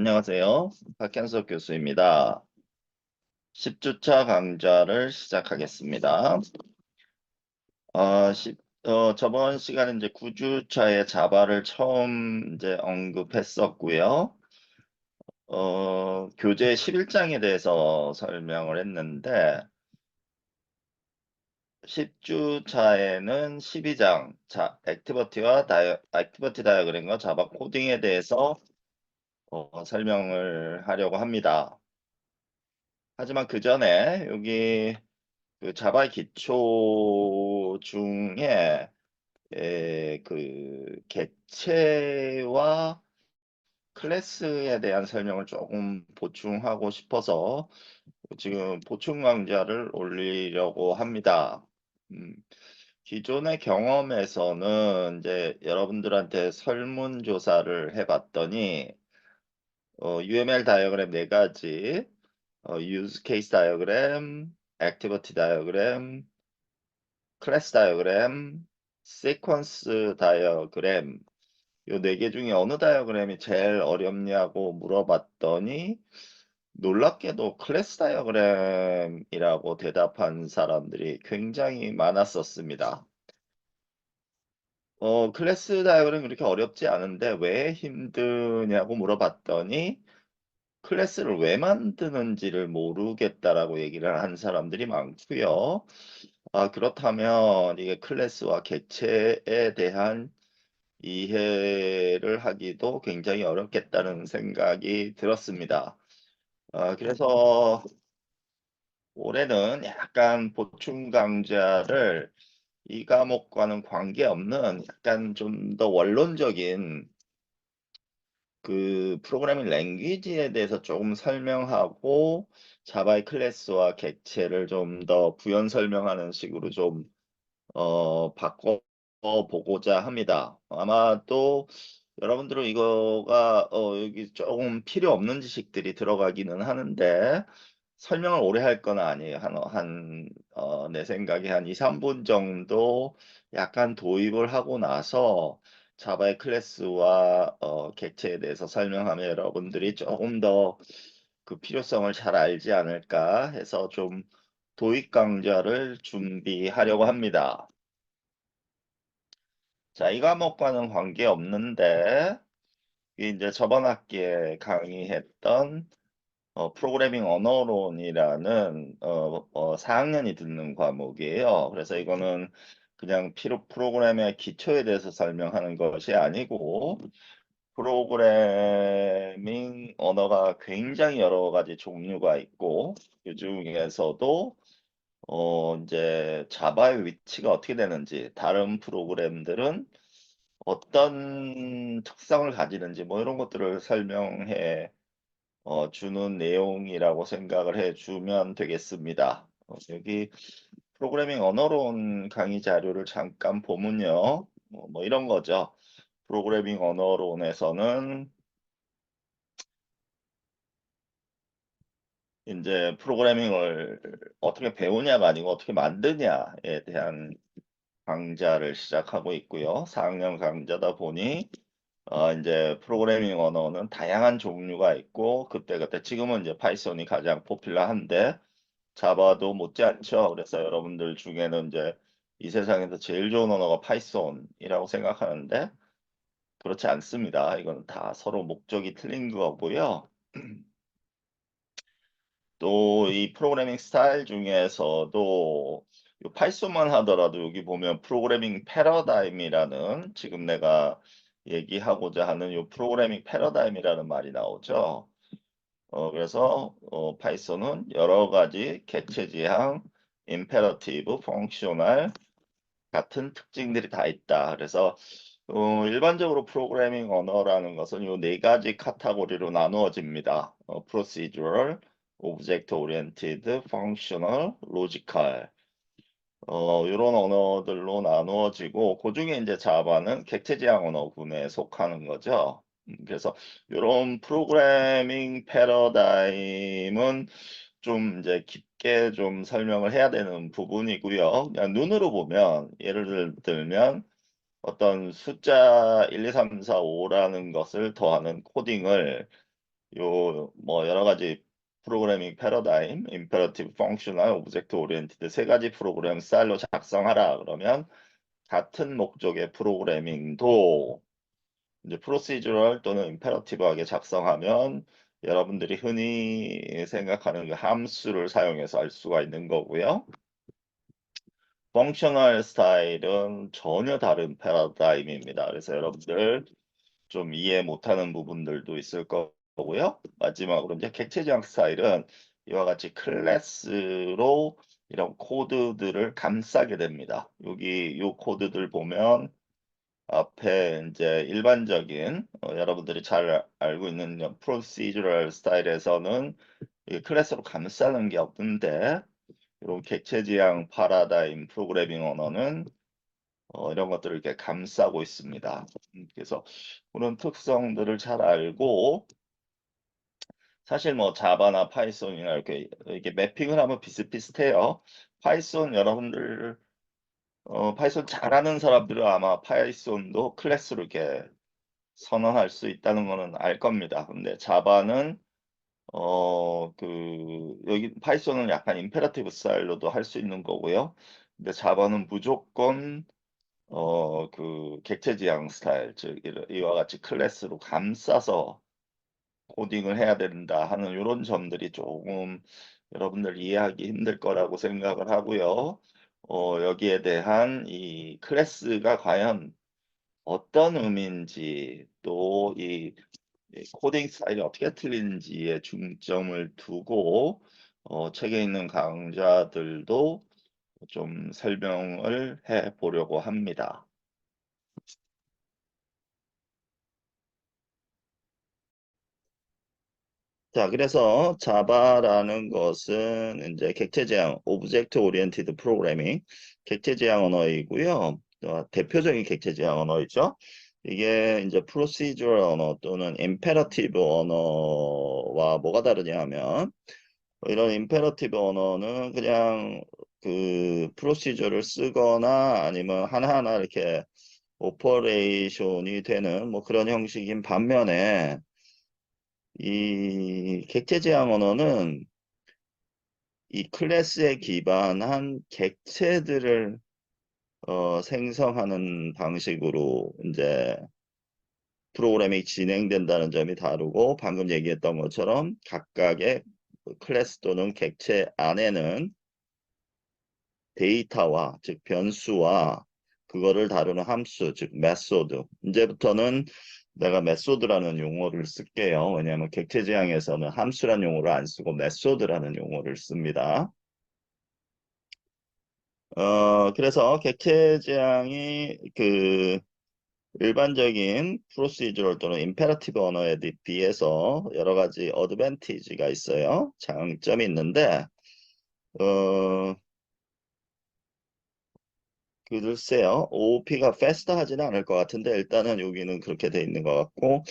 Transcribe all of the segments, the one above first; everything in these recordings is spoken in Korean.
안녕하세요. 박현석 교수입니다. 10주차 강좌를 시작하겠습니다. 저번 시간에 이제 9주차의 자바를 처음 이제 언급했었고요. 교재 11장에 대해서 설명을 했는데, 10주차에는 12장, 액티비티 다이어그램과 자바 코딩에 대해서 설명을 하려고 합니다. 하지만 그 전에 여기 그 자바의 기초 중에 그 객체와 클래스에 대한 설명을 조금 보충하고 싶어서 지금 보충 강좌를 올리려고 합니다. 음, 기존의 경험에서는 이제 여러분들한테 설문조사를 해봤더니 UML 다이어그램 네 가지, 유즈 케이스 다이어그램, 액티비티 다이어그램, 클래스 다이어그램, 시퀀스 다이어그램 요 네 개 중에 어느 다이어그램이 제일 어렵냐고 물어봤더니 놀랍게도 클래스 다이어그램이라고 대답한 사람들이 굉장히 많았었습니다. 클래스 다이어그램 그렇게 어렵지 않은데 왜 힘드냐고 물어봤더니 클래스를 왜 만드는지를 모르겠다라고 얘기를 한 사람들이 많고요. 그렇다면 이게 클래스와 객체에 대한 이해를 하기도 굉장히 어렵겠다는 생각이 들었습니다. 그래서 올해는 약간 보충 강좌를 이 과목과는 관계없는 약간 좀 더 원론적인 그 프로그래밍 랭귀지에 대해서 조금 설명하고 자바의 클래스와 객체를 좀 더 부연 설명하는 식으로 좀 바꿔보고자 합니다. 아마도 여러분들은 이거가 여기 조금 필요 없는 지식들이 들어가기는 하는데 설명을 오래 할 건 아니에요. 내 생각에 한 2, 3분 정도 약간 도입을 하고 나서 자바의 클래스와 객체에 대해서 설명하면 여러분들이 조금 더 그 필요성을 잘 알지 않을까 해서 좀 도입 강좌를 준비하려고 합니다. 자, 이 과목과는 관계없는데, 이게 이제 저번 학기에 강의했던 프로그래밍 언어론이라는 4학년이 듣는 과목이에요. 그래서 이거는 그냥 프로그램의 기초에 대해서 설명하는 것이 아니고, 프로그래밍 언어가 굉장히 여러 가지 종류가 있고, 그 중에서도 이제 자바의 위치가 어떻게 되는지, 다른 프로그램들은 어떤 특성을 가지는지 뭐 이런 것들을 설명해 주는 내용이라고 생각을 해 주면 되겠습니다. 여기 프로그래밍 언어론 강의 자료를 잠깐 보면요. 뭐 이런 거죠. 프로그래밍 언어론에서는 이제 프로그래밍을 어떻게 배우냐가 아니고 어떻게 만드냐에 대한 강좌를 시작하고 있고요. 4학년 강좌다 보니 이제 프로그래밍 언어는 다양한 종류가 있고 그때그때 지금은 이제 파이썬이 가장 포퓰러한데 자바도 못지않죠. 그래서 여러분들 중에는 이제 이 세상에서 제일 좋은 언어가 파이썬이라고 생각하는데 그렇지 않습니다. 이건 다 서로 목적이 틀린 거고요. 또 이 프로그래밍 스타일 중에서도 요 파이썬만 하더라도 여기 보면 프로그래밍 패러다임이라는 지금 내가 얘기하고자 하는 요 프로그래밍 패러다임이라는 말이 나오죠. 그래서 파이썬은 여러 가지 객체 지향, 임페러티브, 펑셔널 같은 특징들이 다 있다. 그래서 일반적으로 프로그래밍 언어라는 것은 요 네 가지 카테고리로 나누어집니다. procedural, object oriented, functional, logical. 이런 언어들로 나누어지고 그중에 이제 자바는 객체 지향 언어군에 속하는 거죠. 그래서 이런 프로그래밍 패러다임은 좀 이제 깊게 좀 설명을 해야 되는 부분이고요. 그냥 눈으로 보면 예를 들면 어떤 숫자 1, 2, 3, 4, 5라는 것을 더하는 코딩을 요 뭐 여러 가지 프로그래밍 패러다임, 임페러티브, 펑셔널, 오브젝트 오리엔티드 세 가지 프로그램 스타일로 작성하라 그러면 같은 목적의 프로그래밍도 이제 프로시저럴 또는 임페러티브하게 작성하면 여러분들이 흔히 생각하는 그 함수를 사용해서 할 수가 있는 거고요. 펑셔널 스타일은 전혀 다른 패러다임입니다. 그래서 여러분들 좀 이해 못하는 부분들도 있을 거고요. 마지막으로 이제 객체지향 스타일은 이와 같이 클래스로 이런 코드들을 감싸게 됩니다. 여기 요 코드들 보면 앞에 이제 일반적인 여러분들이 잘 알고 있는 프로시저럴 스타일에서는 이 클래스로 감싸는 게 없는데 이런 객체지향 파라다임 프로그래밍 언어는 이런 것들을 이렇게 감싸고 있습니다. 그래서 그런 특성들을 잘 알고 사실 뭐 자바나 파이썬이나 이렇게 매핑을 하면 비슷비슷해요. 파이썬 여러분들 파이썬 잘하는 사람들은 아마 파이썬도 클래스로 이렇게 선언할 수 있다는 거는 알 겁니다. 근데 자바는 여기 파이썬은 약간 임페라티브 스타일로도 할 수 있는 거고요. 근데 자바는 무조건 객체지향 스타일, 즉 이와 같이 클래스로 감싸서 코딩을 해야 된다 하는 요런 점들이 조금 여러분들 이해하기 힘들 거라고 생각을 하고요. 여기에 대한 이 클래스가 과연 어떤 의미인지 또 이 코딩 스타일이 어떻게 틀리는지에 중점을 두고 책에 있는 강좌들도 좀 설명을 해 보려고 합니다. 자, 그래서 자바라는 것은 이제 객체지향, 오브젝트 오리엔티드 프로그래밍, 객체지향 언어이고요. 대표적인 객체지향 언어이죠. 이게 이제 프로시저럴 언어 또는 임페러티브 언어와 뭐가 다르냐 하면 이런 임페러티브 언어는 그냥 그 프로시저를 쓰거나 아니면 하나하나 이렇게 오퍼레이션이 되는 뭐 그런 형식인 반면에 이 객체지향 언어는 이 클래스에 기반한 객체들을 생성하는 방식으로 이제 프로그램이 진행된다는 점이 다르고 방금 얘기했던 것처럼 각각의 클래스 또는 객체 안에는 데이터와 즉 변수와 그거를 다루는 함수 즉 메소드 이제부터는 내가 메소드라는 용어를 쓸게요. 왜냐하면 객체 지향에서는 함수라는 용어를 안 쓰고 메소드라는 용어를 씁니다. 그래서 객체 지향이 그 일반적인 프로시저럴 또는 임페러티브 언어에 비해서 여러 가지 어드밴티지가 있어요. 장점이 있는데 어, 글쎄요. OOP가 패스트 하지는 않을 것 같은데 일단은 여기는 그렇게 돼 있는 것 같고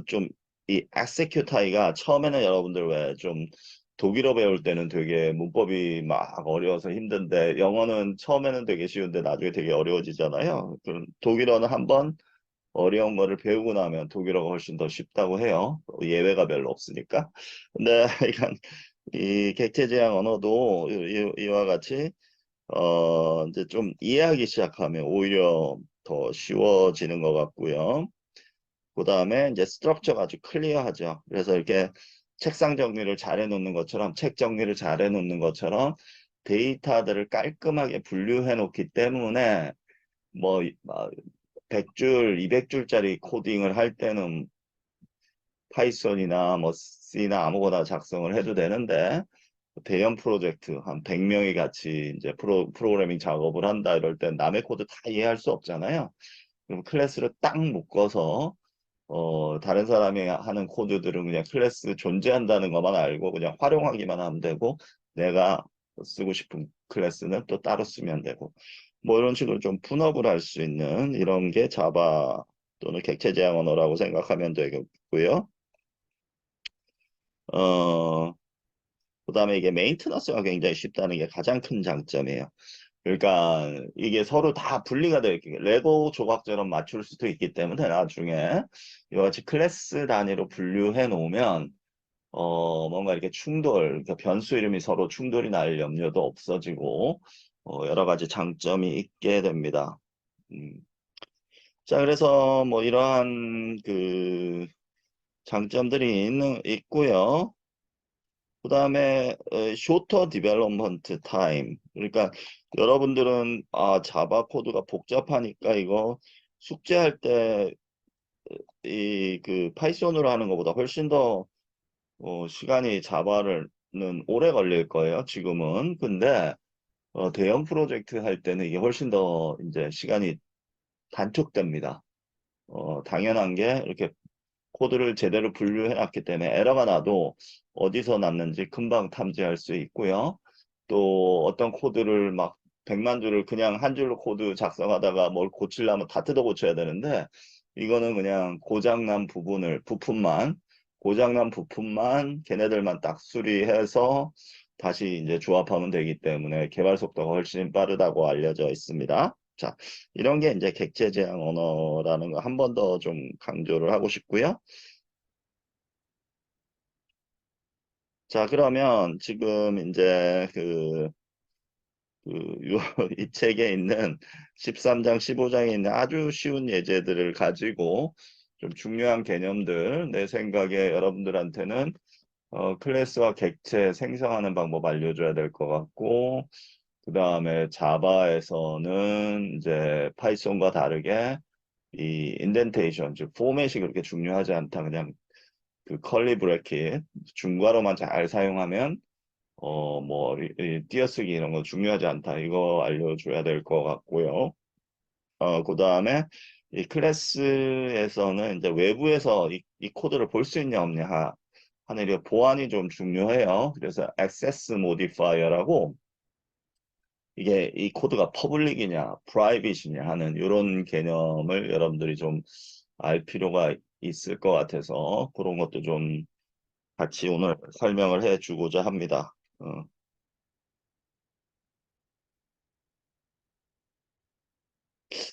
좀 이 execute이가 처음에는 여러분들 왜 좀 독일어 배울 때는 되게 문법이 막 어려워서 힘든데 영어는 처음에는 되게 쉬운데 나중에 되게 어려워지잖아요. 그럼 독일어는 한번 어려운 거를 배우고 나면 독일어가 훨씬 더 쉽다고 해요. 예외가 별로 없으니까. 근데 이건 이 객체지향 언어도 이와 같이 이제 좀 이해하기 시작하면 오히려 더 쉬워지는 것 같고요. 그 다음에 이제 스트럭처가 아주 클리어하죠. 그래서 이렇게 책상 정리를 잘 해놓는 것처럼, 책 정리를 잘 해놓는 것처럼 데이터들을 깔끔하게 분류해 놓기 때문에 뭐 100줄, 200줄짜리 코딩을 할 때는 파이썬이나 뭐 C나 아무거나 작성을 해도 되는데 대형 프로젝트 한 100명이 같이 이제 프로그래밍 작업을 한다 이럴 땐 남의 코드 다 이해할 수 없잖아요. 그럼 클래스를 딱 묶어서 다른 사람이 하는 코드들은 그냥 클래스 존재한다는 것만 알고 그냥 활용하기만 하면 되고 내가 쓰고 싶은 클래스는 또 따로 쓰면 되고 뭐 이런 식으로 좀 분업을 할 수 있는 이런 게 자바 또는 객체 지향 언어라고 생각하면 되겠고요. 어, 그다음에 이게 메인테너스가 굉장히 쉽다는 게 가장 큰 장점이에요. 그러니까 이게 서로 다 분리가 되어 있게 레고 조각처럼 맞출 수도 있기 때문에 나중에 이와 같이 클래스 단위로 분류해 놓으면 뭔가 이렇게 충돌, 그러니까 변수 이름이 서로 충돌이 날 염려도 없어지고 여러 가지 장점이 있게 됩니다. 음. 자, 그래서 뭐 이러한 그 장점들이 있고요. 그다음에 쇼터 디벨롭먼트 타임. 그러니까 여러분들은 자바 코드가 복잡하니까 이거 숙제할 때 이 그 파이썬으로 하는 것보다 훨씬 더 시간이 자바는 오래 걸릴 거예요. 지금은. 근데 대형 프로젝트 할 때는 이게 훨씬 더 이제 시간이 단축됩니다. 당연한 게 이렇게 코드를 제대로 분류해 놨기 때문에 에러가 나도 어디서 났는지 금방 탐지할 수 있고요. 또 어떤 코드를 막 100만 줄을 그냥 한 줄로 코드 작성하다가 뭘 고치려면 다 뜯어 고쳐야 되는데 이거는 그냥 고장난 부품만 걔네들만 딱 수리해서 다시 이제 조합하면 되기 때문에 개발 속도가 훨씬 빠르다고 알려져 있습니다. 자, 이런 게 이제 객체 지향 언어라는 거 한 번 더 좀 강조를 하고 싶고요. 자, 그러면 지금 이제 이 책에 있는 13장, 15장에 있는 아주 쉬운 예제들을 가지고 좀 중요한 개념들, 내 생각에 여러분들한테는 클래스와 객체 생성하는 방법 알려줘야 될 것 같고, 그 다음에 자바에서는 이제 파이썬과 다르게 이 인덴테이션, 즉 포맷이 그렇게 중요하지 않다. 그냥 그 컬리 브래킷 중괄호만 잘 사용하면 뭐 띄어쓰기 이런 거 중요하지 않다. 이거 알려줘야 될 것 같고요. 그다음에 이 클래스에서는 이제 외부에서 이 코드를 볼 수 있냐 없냐 하는 이 보안이 좀 중요해요. 그래서 액세스 모디파이어라고 이게 이 코드가 퍼블릭이냐, 프라이빗이냐 하는 이런 개념을 여러분들이 좀 알 필요가 있을 것 같아서 그런 것도 좀 같이 오늘 설명을 해주고자 합니다.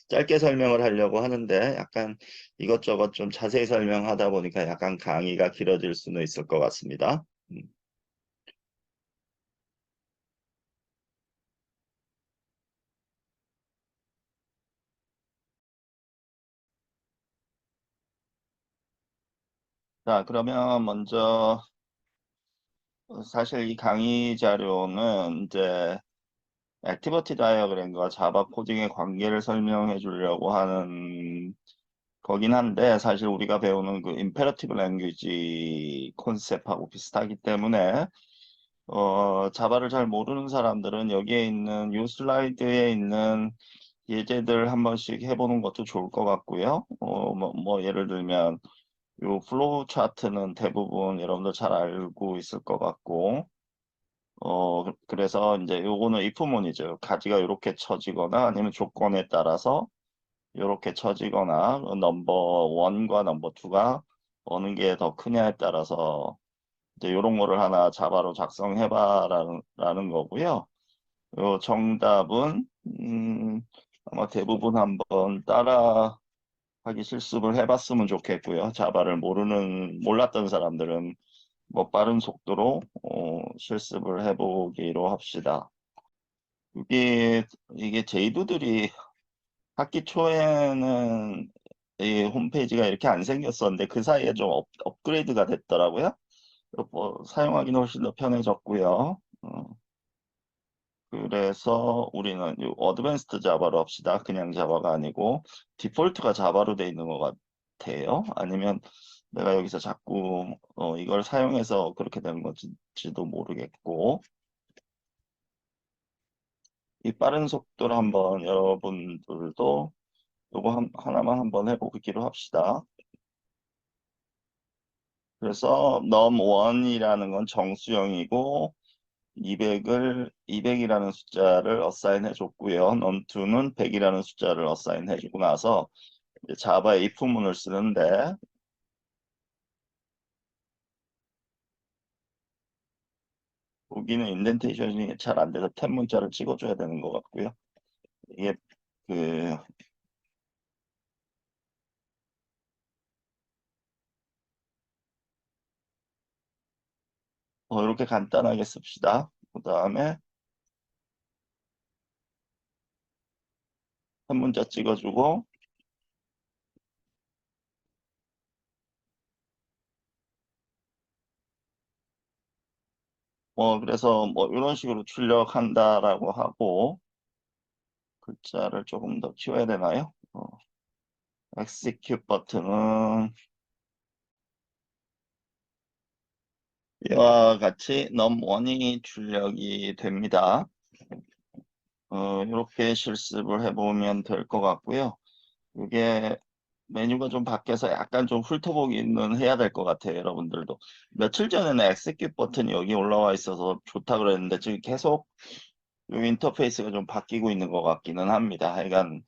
짧게 설명을 하려고 하는데 약간 이것저것 좀 자세히 설명하다 보니까 약간 강의가 길어질 수는 있을 것 같습니다. 자, 그러면 먼저 사실 이 강의 자료는 이제 액티비티 다이어그램과 자바 코딩의 관계를 설명해 주려고 하는 거긴 한데 사실 우리가 배우는 그 임페러티브 랭귀지 컨셉하고 비슷하기 때문에 자바를 잘 모르는 사람들은 여기에 있는 이 슬라이드에 있는 예제들 한 번씩 해보는 것도 좋을 것 같고요. 뭐 예를 들면 요 플로우 차트는 대부분 여러분들 잘 알고 있을 것 같고 그래서 이제 요거는 if문이죠. 가지가 이렇게 쳐지거나 아니면 조건에 따라서 이렇게 쳐지거나 넘버 원과 넘버 투가 어느 게 더 크냐에 따라서 이제 요런 거를 하나 자바로 작성해봐라는 거고요. 요 정답은 아마 대부분 한번 따라 하기 실습을 해봤으면 좋겠고요. 자바를 몰랐던 사람들은 뭐 빠른 속도로 실습을 해보기로 합시다. 이게 제이두들이 학기 초에는 이 홈페이지가 이렇게 안 생겼었는데 그 사이에 좀 업그레이드가 됐더라고요. 뭐 사용하기는 훨씬 더 편해졌고요. 그래서 우리는 이 어드밴스드 자바로 합시다. 그냥 자바가 아니고 디폴트가 자바로 돼 있는 것 같아요. 아니면 내가 여기서 자꾸 이걸 사용해서 그렇게 된 건지도 모르겠고 이 빠른 속도를 한번 여러분들도 요거 하나만 한번 해보기로 합시다. 그래서 num1이라는 건 정수형이고 200이라는 숫자를 어사인 해줬고요. num2는 100이라는 숫자를 어사인 해주고 나서 이제 자바의 if문을 쓰는데 여기는 인덴테이션이 잘 안 돼서 탭 문자를 찍어줘야 되는 것 같고요. 이게 그 이렇게 간단하게 씁시다. 그 다음에 한 문자 찍어주고 그래서 뭐 이런 식으로 출력한다라고 하고 글자를 조금 더 키워야 되나요? execute 버튼은 이와 같이 num1이 출력이 됩니다. 이렇게 실습을 해보면 될 것 같고요. 이게 메뉴가 좀 바뀌어서 약간 좀 훑어보기는 해야 될 것 같아요, 여러분들도. 며칠 전에는 execute 버튼이 여기 올라와 있어서 좋다 그랬는데 지금 계속 이 인터페이스가 좀 바뀌고 있는 것 같기는 합니다. 하여간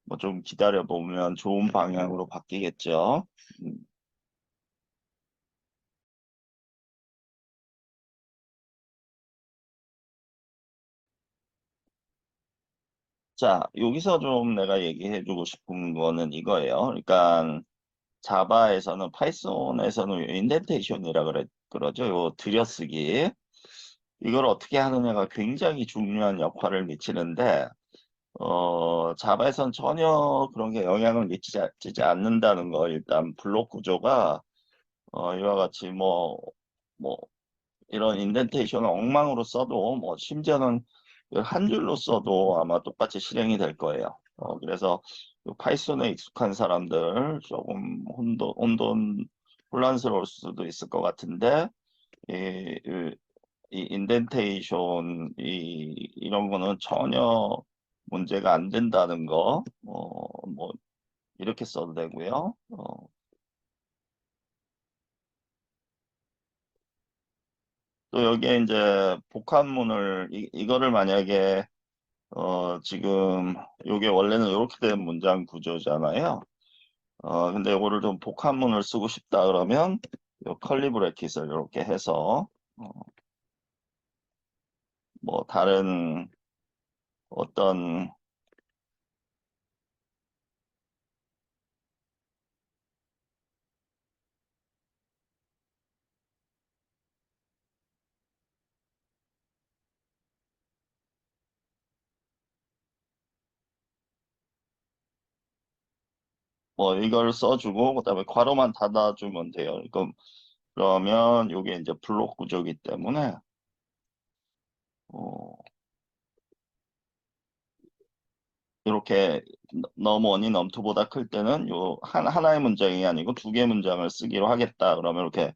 뭐 좀 기다려 보면 좋은 방향으로 바뀌겠죠. 음, 자, 여기서 좀 내가 얘기해 주고 싶은 거는 이거예요. 그러니까 자바에서는 파이썬에서는 인덴테이션이라 그러죠. 요 들여쓰기. 이걸 어떻게 하느냐가 굉장히 중요한 역할을 미치는데 자바에서는 전혀 그런 게 영향을 미치지 않는다는 거. 일단 블록 구조가 이와 같이 뭐 이런 인덴테이션을 엉망으로 써도 뭐 심지어는 한 줄로 써도 아마 똑같이 실행이 될 거예요. 그래서 그 파이썬에 익숙한 사람들 조금 혼돈스러울 수도 있을 것 같은데 이, 이 인덴테이션 이런 거는 전혀 문제가 안 된다는 거, 뭐 이렇게 써도 되고요. 또 여기에 이제 복합문을 이거를 만약에 지금 요게 원래는 이렇게 된 문장 구조잖아요. 근데 이거를 좀 복합문을 쓰고 싶다 그러면 요 컬리 브래킷을 이렇게 해서 어, 뭐 다른 어떤 뭐 이걸 써주고 그다음에 괄호만 닫아주면 돼요. 그러면 요게 이제 블록 구조이기 때문에 어, 이렇게 넘원이 넘투보다 클 때는 요 하나의 문장이 아니고 두 개의 문장을 쓰기로 하겠다. 그러면 이렇게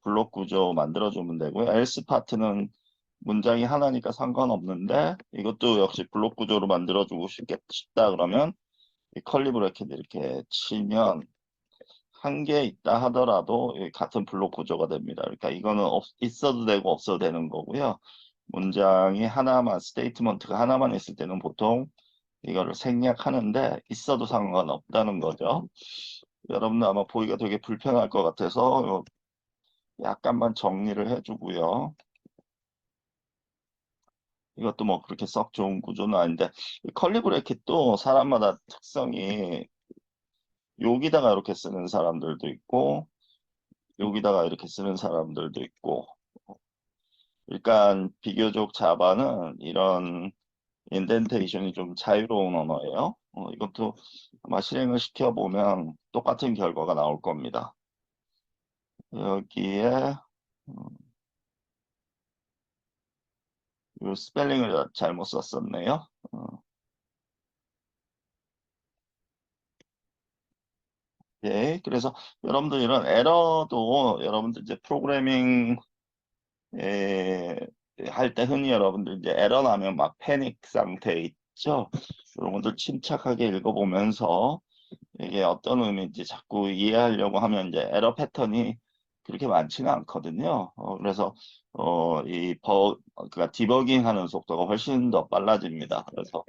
블록 구조 만들어주면 되고요. else 파트는 문장이 하나니까 상관없는데 이것도 역시 블록 구조로 만들어주고 싶다 그러면 이 컬리 브래킷 이렇게 치면 한 개 있다 하더라도 이 같은 블록 구조가 됩니다. 그러니까 이거는 있어도 되고 없어도 되는 거고요. 문장이 하나만 스테이트먼트가 하나만 있을 때는 보통 이거를 생략하는데 있어도 상관없다는 거죠. 여러분들 아마 보기가 되게 불편할 것 같아서 약간만 정리를 해주고요. 이것도 뭐 그렇게 썩 좋은 구조는 아닌데 이 컬리 브레킷도 사람마다 특성이 여기다가 이렇게 쓰는 사람들도 있고 여기다가 이렇게 쓰는 사람들도 있고 그러니까 비교적 자바는 이런 인덴테이션이 좀 자유로운 언어예요. 이것도 아마 실행을 시켜보면 똑같은 결과가 나올 겁니다. 여기에 이 스펠링을 잘못 썼었네요. 예, 그래서 여러분들 이런 에러도 여러분들 이제 프로그래밍 할 때 흔히 여러분들 이제 에러 나면 막 패닉 상태에 있죠. 여러분들 침착하게 읽어보면서 이게 어떤 의미인지 자꾸 이해하려고 하면 이제 에러 패턴이 그렇게 많지는 않거든요. 그래서 그러니까 디버깅 하는 속도가 훨씬 더 빨라집니다. 그래서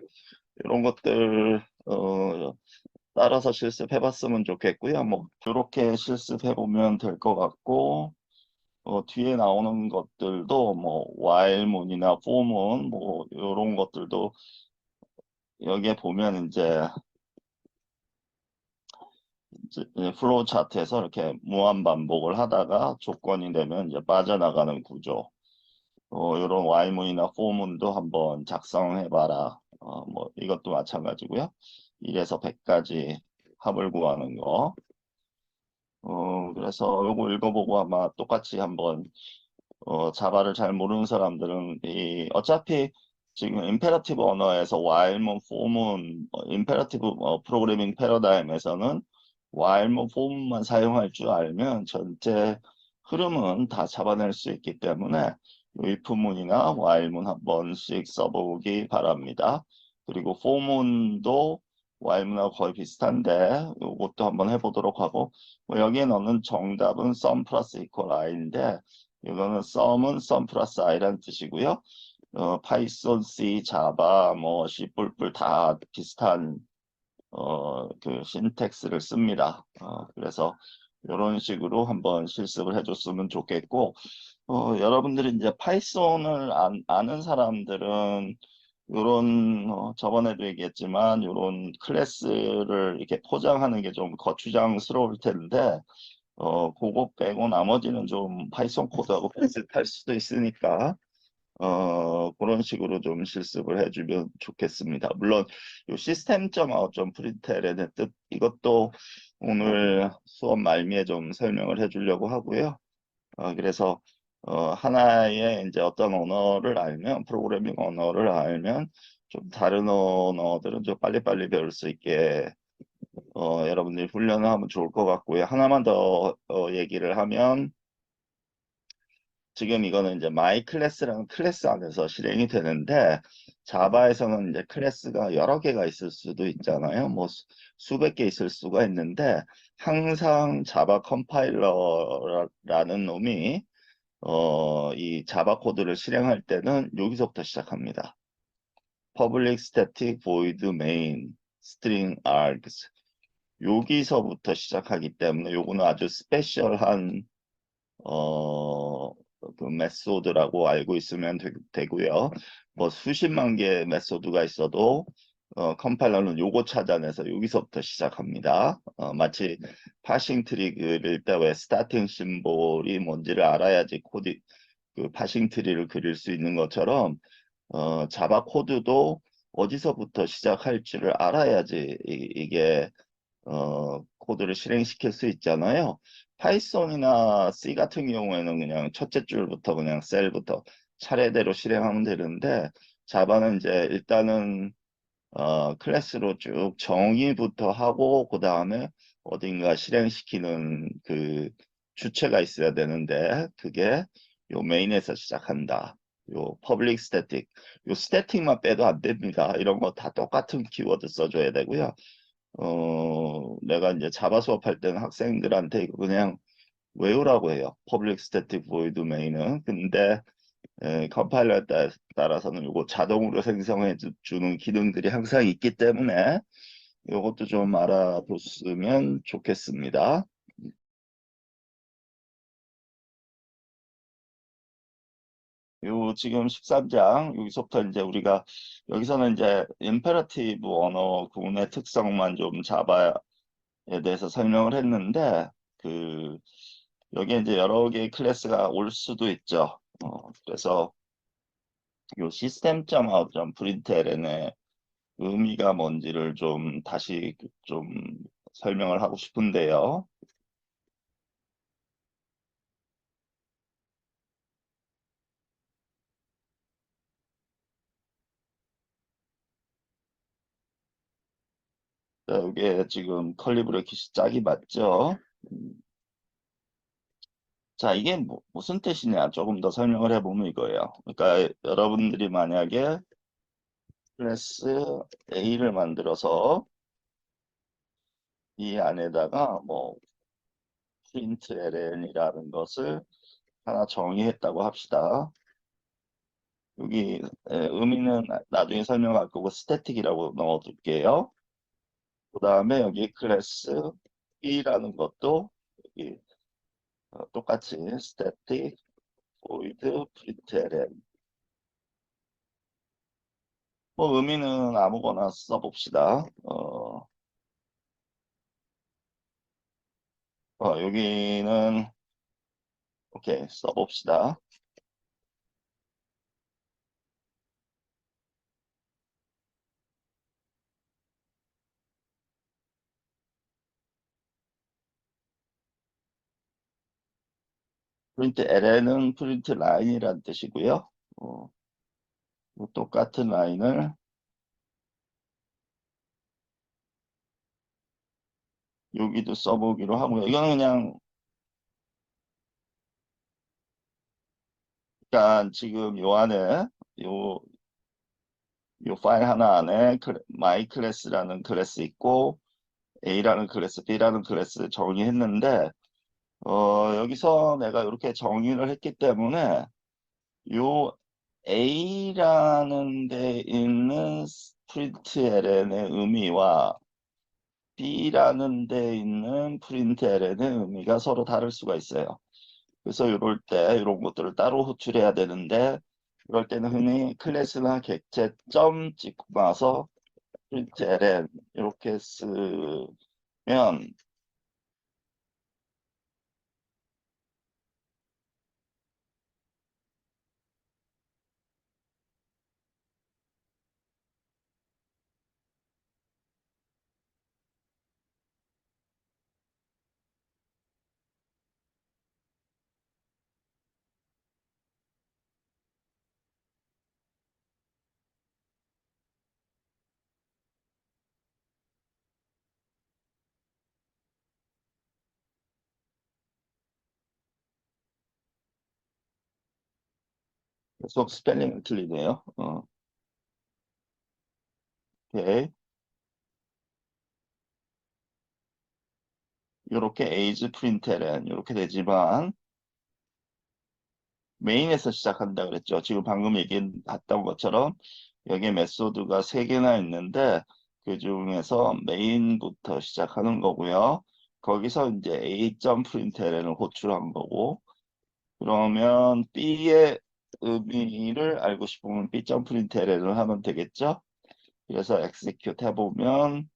이런 것들 따라서 실습해봤으면 좋겠고요. 뭐 이렇게 실습해보면 될 것 같고 뒤에 나오는 것들도 뭐 while문이나 for문 뭐 이런 것들도 여기에 보면 이제 플로우 차트에서 이렇게 무한 반복을 하다가 조건이 되면 이제 빠져나가는 구조. 이런 Y문이나 포문도 한번 작성해봐라. 뭐 이것도 마찬가지고요. 1에서 100까지 합을 구하는 거. 그래서 요거 읽어보고 아마 똑같이 한번 자바를 잘 모르는 사람들은 어차피 지금 임페러티브 언어에서 while문, for문, 임페러티브 프로그래밍 패러다임에서는 while문, for문만 사용할 줄 알면 전체 흐름은 다 잡아낼 수 있기 때문에 if문이나 while문 한 번씩 써보기 바랍니다. 그리고 for문도 while문하고 거의 비슷한데 이것도 한번 해보도록 하고 뭐 여기에 넣는 정답은 sum 플러스 equal i인데 이거는 썸은 썸 플러스 i라는 뜻이고요. 파이썬, C, 자바, 뭐 C++ 다 비슷한 그 신텍스를 씁니다. 그래서 이런 식으로 한번 실습을 해줬으면 좋겠고, 여러분들이 이제 파이썬을 아는 사람들은 요런 저번에도 얘기했지만 요런 클래스를 이렇게 포장하는 게 좀 거추장스러울 텐데 그거 빼고 나머지는 좀 파이썬 코드하고 비슷할 수도 있으니까, 그런 식으로 좀 실습을 해주면 좋겠습니다. 물론, 요 시스템.out.println의 뜻, 이것도 오늘 수업 말미에 좀 설명을 해주려고 하고요. 그래서, 하나의 이제 어떤 언어를 알면, 프로그래밍 언어를 알면, 좀 다른 언어들은 좀 빨리빨리 배울 수 있게 여러분들이 훈련을 하면 좋을 것 같고요. 하나만 더 얘기를 하면 지금 이거는 이제 마이 클래스라는 클래스 안에서 실행이 되는데 자바에서는 이제 클래스가 여러 개가 있을 수도 있잖아요. 뭐 수백 개 있을 수가 있는데 항상 자바 컴파일러라는 놈이 이 자바 코드를 실행할 때는 여기서부터 시작합니다. Public static void main string args 여기서부터 시작하기 때문에 요거는 아주 스페셜한 어, 그 메소드라고 알고 있으면 되고요. 뭐 수십만 개의 메소드가 있어도 컴파일러는 요거 찾아내서 여기서부터 시작합니다. 마치 파싱 트리 그릴 때 왜 스타팅 심볼이 뭔지를 알아야지 코드 그 파싱 트리를 그릴 수 있는 것처럼 자바 코드도 어디서부터 시작할지를 알아야지 이게 코드를 실행시킬 수 있잖아요. 파이썬이나 C 같은 경우에는 그냥 첫째 줄부터 그냥 셀부터 차례대로 실행하면 되는데 자바는 이제 일단은 클래스로 쭉 정의부터 하고 그 다음에 어딘가 실행시키는 그 주체가 있어야 되는데 그게 요 메인에서 시작한다. 요 퍼블릭 스태틱 요 스태틱만 빼도 안 됩니다. 이런 거 다 똑같은 키워드 써줘야 되고요. 내가 이제 자바 수업할 때는 학생들한테 이거 그냥 외우라고 해요. Public Static Void Main은. 근데 컴파일러에 따라서는 이거 자동으로 생성해 주는 기능들이 항상 있기 때문에 이것도 좀 알아뒀으면 좋겠습니다. 요 지금 13장 여기서부터 이제 우리가 여기서는 이제 임페러티브 언어 구문의 특성만 좀 자바에 대해서 설명을 했는데 그 여기에 이제 여러 개의 클래스가 올 수도 있죠. 그래서 요 시스템.out.println의 의미가 뭔지를 좀 다시 좀 설명을 하고 싶은데요. 자, 이게 지금 컬리 브레킷이 짝이 맞죠? 음, 자, 이게 무슨 뜻이냐? 조금 더 설명을 해보면 이거예요. 그러니까 여러분들이 만약에 클래스 A를 만들어서 이 안에다가 뭐 println이라는 것을 하나 정의했다고 합시다. 여기 의미는 나중에 설명할 거고 스태틱이라고 넣어둘게요. 그 다음에 여기 클래스 B라는 것도 여기 똑같이 static void println 뭐 의미는 아무거나 써봅시다. 여기는 오케이 써봅시다. 프린트 ln은 프린트 라인이란 뜻이고요. 어, 뭐 똑같은 라인을 여기도 써보기로 하고요. 이거는 그냥 그러니까 지금 요 안에 요, 요 파일 하나 안에 my 클래스라는 클래스 있고 A라는 클래스, B라는 클래스 정의했는데 여기서 내가 이렇게 정의를 했기 때문에 요 A라는 데 있는 println의 의미와 B라는 데 있는 println의 의미가 서로 다를 수가 있어요. 그래서 이럴 때 이런 것들을 따로 호출해야 되는데 이럴 때는 흔히 클래스나 객체 점 찍고 나서 println 이렇게 쓰면 계속 스펠링 틀리네요. 오케이. 이렇게 age println 이렇게 되지만 메인에서 시작한다 그랬죠. 지금 방금 얘기했던 것처럼 여기에 메소드가 세 개나 있는데 그 중에서 메인부터 시작하는 거고요. 거기서 이제 a.println을 호출한 거고 그러면 b의 의미를 알고 싶으면 b.println을 하면 되겠죠. 그래서 execute 해보면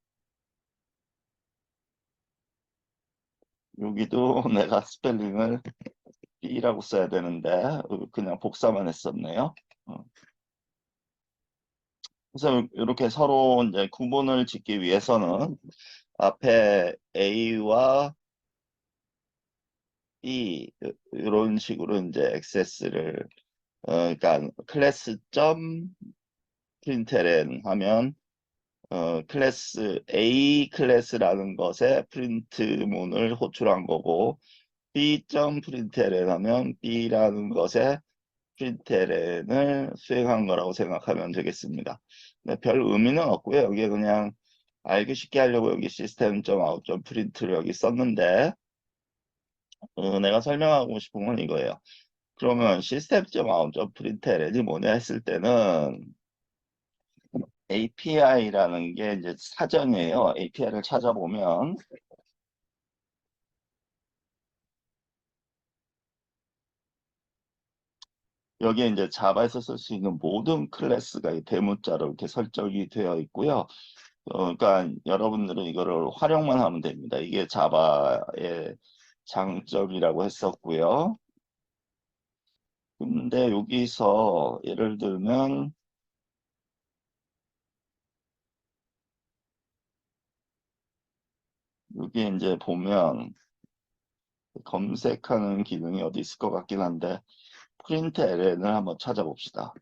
여기도 내가 스펠링을 b라고 써야 되는데 그냥 복사만 했었네요. 어. 그래서 이렇게 서로 이제 구분을 짓기 위해서는 앞에 A와 B 이런 식으로 이제 액세스를 그러니까 클래스 점 println 하면 클래스 A 클래스라는 것에 프린트문을 호출한 거고 B 점 println 하면 B라는 것에 프린트LN을 수행한 거라고 생각하면 되겠습니다. 네, 별 의미는 없고요. 여기에 그냥 알기 쉽게 하려고 여기 시스템.out.print를 여기 썼는데 내가 설명하고 싶은 건 이거예요. 그러면 시스템.out.println이 뭐냐 했을 때는 API라는 게 이제 사전이에요. API를 찾아보면 여기에 이제 자바에서 쓸 수 있는 모든 클래스가 이 대문자로 이렇게 설정이 되어 있고요. 그러니까 여러분들은 이거를 활용만 하면 됩니다. 이게 자바의 장점이라고 했었고요. 근데 여기서 예를 들면 여기 이제 보면 검색하는 기능이 어디 있을 것 같긴 한데 프린트 ln을 한번 찾아봅시다.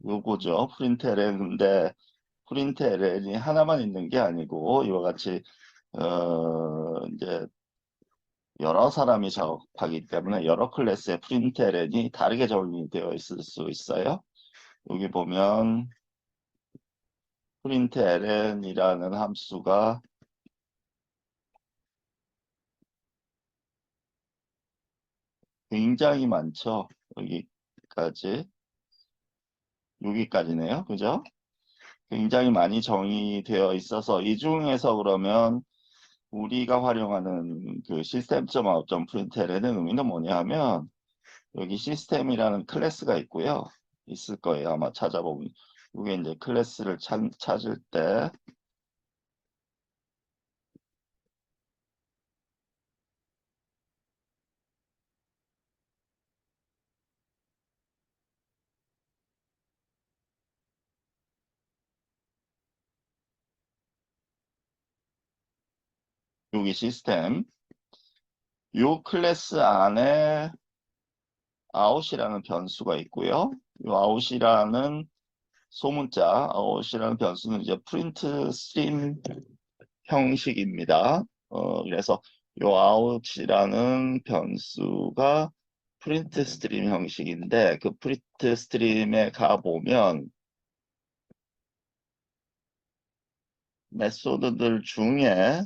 요거죠. 프린트 ln 근데 프린트 ln이 하나만 있는 게 아니고 이와 같이 이제 여러 사람이 작업하기 때문에 여러 클래스의 프린트LN이 다르게 적용되어 있을 수 있어요. 여기 보면 println이라는 함수가 굉장히 많죠. 여기까지, 여기까지네요. 그죠? 굉장히 많이 정의되어 있어서 이 중에서 그러면 우리가 활용하는 그 시스템.out.println의 의미는 뭐냐 하면 여기 시스템이라는 클래스가 있고요. 있을 거예요. 아마 찾아보면. 이게 이제 클래스를 찾을 때 여기 시스템 요 클래스 안에 out이라는 변수가 있고요. 이 out이라는 소문자 out이라는 변수는 이제 프린트 스트림 형식입니다. 그래서 이 out이라는 변수가 프린트 스트림 형식인데 그 프린트 스트림에 가보면 메소드들 중에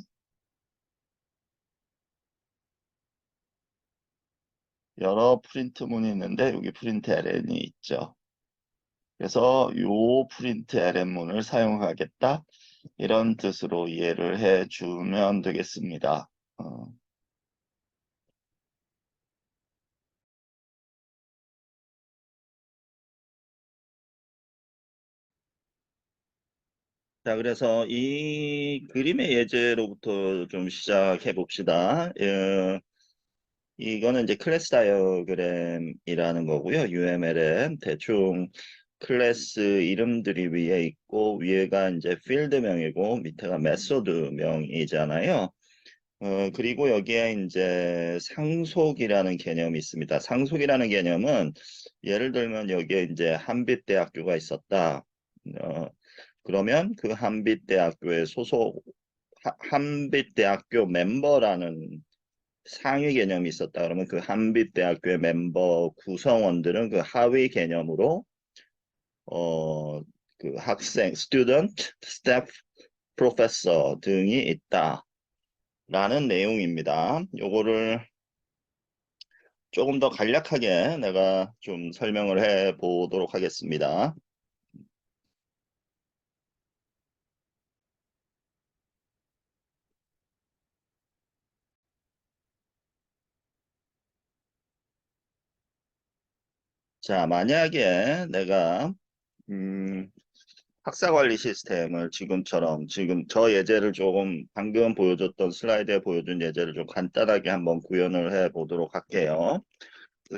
여러 프린트문이 있는데 여기 프린트 ln이 있죠. 그래서 요 프린트 ln문을 사용하겠다 이런 뜻으로 이해를 해주면 되겠습니다. 어, 자, 그래서 이 그림의 예제로부터 좀 시작해 봅시다. 이거는 이제 클래스 다이어그램이라는 거고요. UML은 대충 클래스 이름들이 위에 있고 위에가 이제 필드명이고 밑에가 메소드명이잖아요. 그리고 여기에 이제 상속이라는 개념이 있습니다. 상속이라는 개념은 예를 들면 여기에 이제 한빛대학교가 있었다. 어, 그러면 그 한빛대학교의 소속 한빛대학교 멤버라는 상위 개념이 있었다. 그러면 그 한빛대학교의 멤버 구성원들은 그 하위 개념으로 어, 그 학생, 스튜던트, 스태프, 프로페서 등이 있다라는 내용입니다. 요거를 조금 더 간략하게 내가 좀 설명을 해 보도록 하겠습니다. 자, 만약에 내가 음, 학사관리 시스템을 지금처럼 지금 저 예제를 조금 방금 보여줬던 슬라이드에 보여준 예제를 좀 간단하게 한번 구현을 해 보도록 할게요.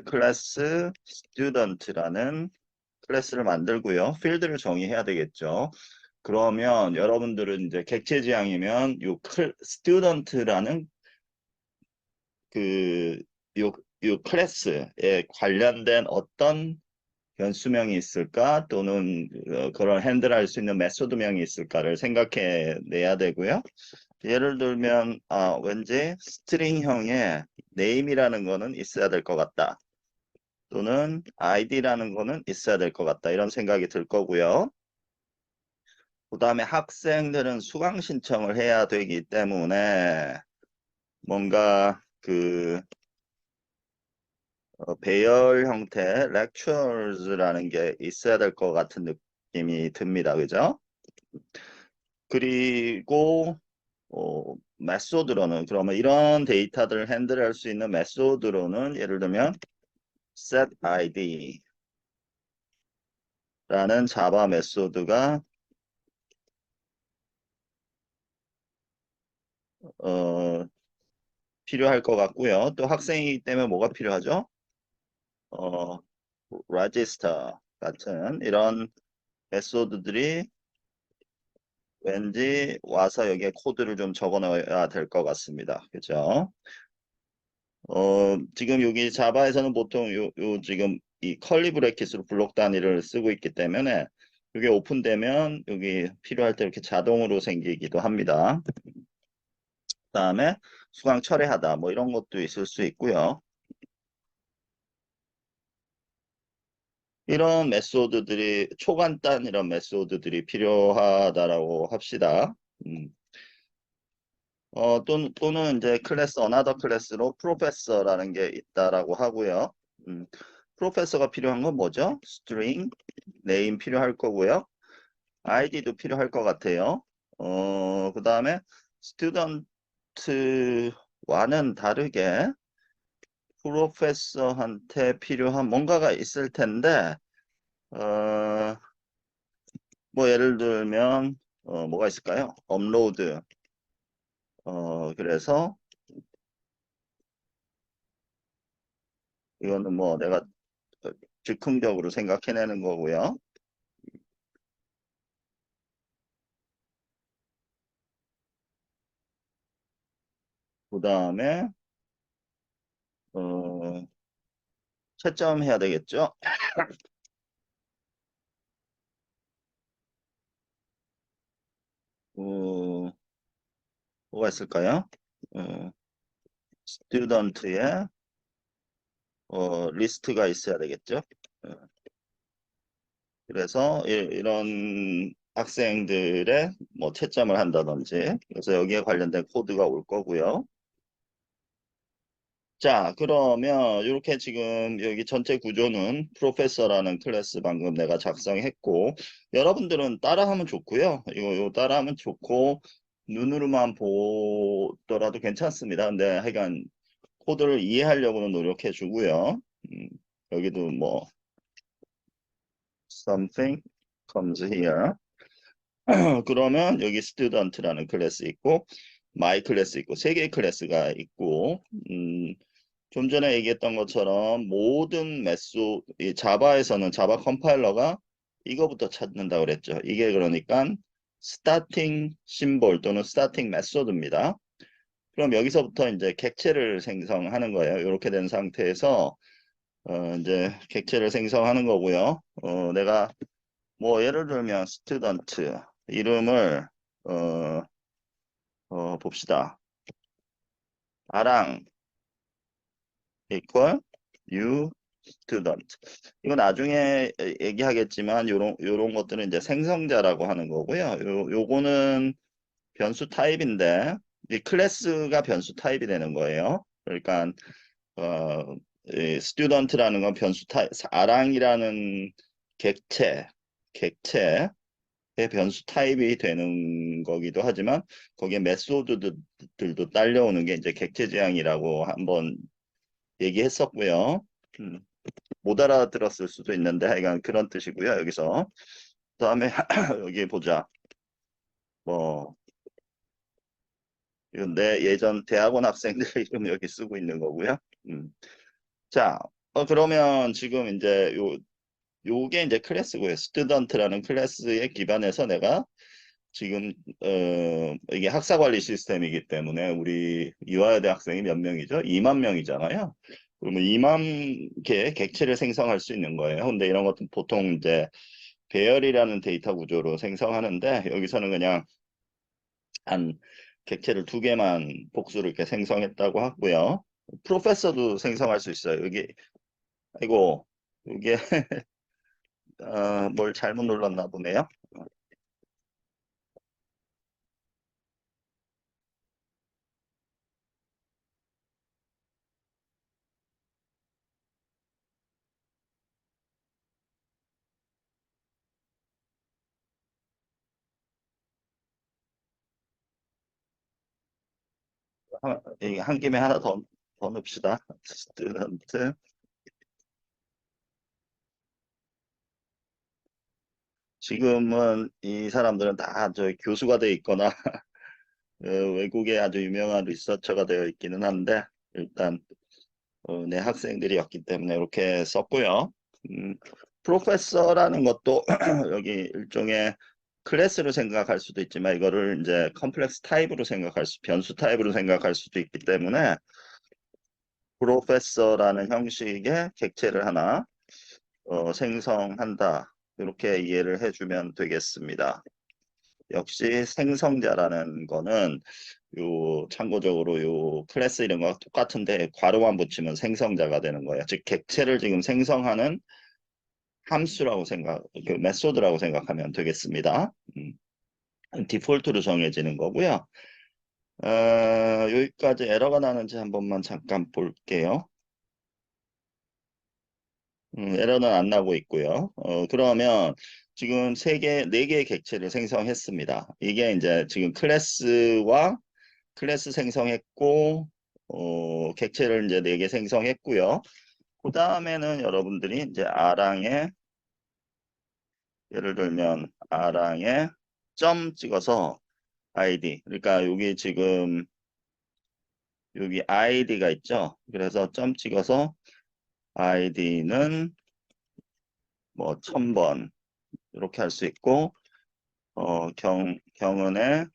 클래스 스튜던트라는 클래스를 만들고요. 필드를 정의해야 되겠죠. 그러면 여러분들은 이제 객체 지향이면 요 스튜던트라는 그 요 클래스에 관련된 어떤 변수명이 있을까 또는 그런 핸들할 수 있는 메소드명이 있을까를 생각해 내야 되고요. 예를 들면 왠지 스트링형의 name이라는 거는 있어야 될 것 같다. 또는 id라는 거는 있어야 될 것 같다. 이런 생각이 들 거고요. 그 다음에 학생들은 수강 신청을 해야 되기 때문에 뭔가 그 배열 형태 lectures라는 게 있어야 될 것 같은 느낌이 듭니다. 그죠? 그리고 메소드로는 그러면 이런 데이터들을 핸들할 수 있는 메소드로는 예를 들면 set id라는 자바 메소드가 어, 필요할 것 같고요. 또 학생이기 때문에 뭐가 필요하죠? 어, register 같은 이런 메소드들이 왠지 와서 여기에 코드를 좀 적어 넣어야 될 것 같습니다. 그죠? 지금 여기 자바에서는 보통 요 지금 이 컬리 브레킷으로 블록 단위를 쓰고 있기 때문에 이게 오픈되면 여기 필요할 때 이렇게 자동으로 생기기도 합니다. 그다음에 수강 철회하다 뭐 이런 것도 있을 수 있고요. 이런 메소드들이 초간단 이런 메소드들이 필요하다라고 합시다. 또는 이제 클래스 어나더 클래스로 프로페서라는 게 있다라고 하고요. 프로페서가 필요한 건 뭐죠? string, name 필요할 거고요. id도 필요할 것 같아요. 그 다음에 student 스튜던트와는 다르게 프로페서한테 필요한 뭔가가 있을 텐데, 어, 뭐 예를 들면 뭐가 있을까요? 업로드. 그래서 이거는 뭐 내가 즉흥적으로 생각해내는 거고요. 그 다음에 어, 채점해야 되겠죠? 어, 뭐가 있을까요? 어, 스튜던트의 리스트가 있어야 되겠죠? 어, 그래서 이런 학생들의 뭐 채점을 한다든지 그래서 여기에 관련된 코드가 올 거고요. 자, 그러면 이렇게 지금 여기 전체 구조는 프로페서라는 클래스 방금 내가 작성했고 여러분들은 따라하면 좋고요. 이거 따라하면 좋고 눈으로만 보더라도 괜찮습니다. 근데 하여간 코드를 이해하려고는 노력해 주고요. 음, 여기도 뭐 something comes here. 그러면 여기 student라는 클래스 있고 my 클래스 있고 세 개의 클래스가 있고 좀 전에 얘기했던 것처럼 모든 메소 이 자바에서는 자바 컴파일러가 이거부터 찾는다고 그랬죠. 이게 그러니까 스타팅 심볼 또는 스타팅 메소드입니다. 그럼 여기서부터 이제 객체를 생성하는 거예요. 이렇게 된 상태에서 이제 객체를 생성하는 거고요. 내가 뭐 예를 들면 스튜던트 이름을 어, 봅시다. 아랑 equal you student. 이거 나중에 얘기하겠지만 요런 것들은 이제 생성자라고 하는 거고요. 요거는 변수 타입인데 이 클래스가 변수 타입이 되는 거예요. 그러니까 어, 이 student라는 건 변수 타입, 아랑이라는 객체의 변수 타입이 되는 거기도 하지만 거기에 메소드들도 딸려오는 게 이제 객체 지향이라고 한번 얘기했었고요. 음, 못 알아들었을 수도 있는데 하여간 그런 뜻이고요. 여기서 그다음에 여기 보자. 뭐 이건 내 예전 대학원 학생들 이름 여기 쓰고 있는 거고요. 음. 자, 그러면 지금 이제 요게 이제 클래스고요. 스튜던트라는 클래스에 기반해서 내가 지금 이게 학사 관리 시스템이기 때문에 우리 이화여대 학생이 몇 명이죠? 2만 명이잖아요. 그러면 2만 개의 객체를 생성할 수 있는 거예요. 근데 이런 것도 보통 이제 배열이라는 데이터 구조로 생성하는데 여기서는 그냥 한 객체를 두 개만 복수를 이렇게 생성했다고 하고요. 프로페서도 생성할 수 있어요. 여기 아이고 이게 뭘 잘못 눌렀나 보네요. 이게 한 김에 하나 더 넣읍시다. 스튜던트. 지금은 이 사람들은 다 저 교수가 돼 있거나 외국에 아주 유명한 리서처가 되어 있기는 한데 일단 내 학생들이었기 때문에 이렇게 썼고요. 음, 프로페서라는 것도 여기 일종의 클래스로 생각할 수도 있지만 이거를 이제 컴플렉스 타입으로 변수 타입으로 생각할 수도 있기 때문에 프로페서라는 형식의 객체를 하나 생성한다. 이렇게 이해를 해주면 되겠습니다. 역시 생성자라는 거는 참고적으로 클래스 이런 거 똑같은데 괄호만 붙이면 생성자가 되는 거예요. 즉 객체를 지금 생성하는 함수라고 메소드라고 생각하면 되겠습니다. 디폴트로 정해지는 거고요. 여기까지 에러가 나는지 한 번만 잠깐 볼게요. 에러는 안 나고 있고요. 그러면 지금 네 개의 객체를 생성했습니다. 이게 이제 지금 클래스와 클래스 생성했고, 객체를 이제 4개 생성했고요. 그 다음에는 여러분들이 이제 R항에, 예를 들면 R항에 점 찍어서 ID. 그러니까 여기 지금, 여기 ID가 있죠. 그래서 점 찍어서 ID는 뭐 1000번 이렇게 할 수 있고, 경은의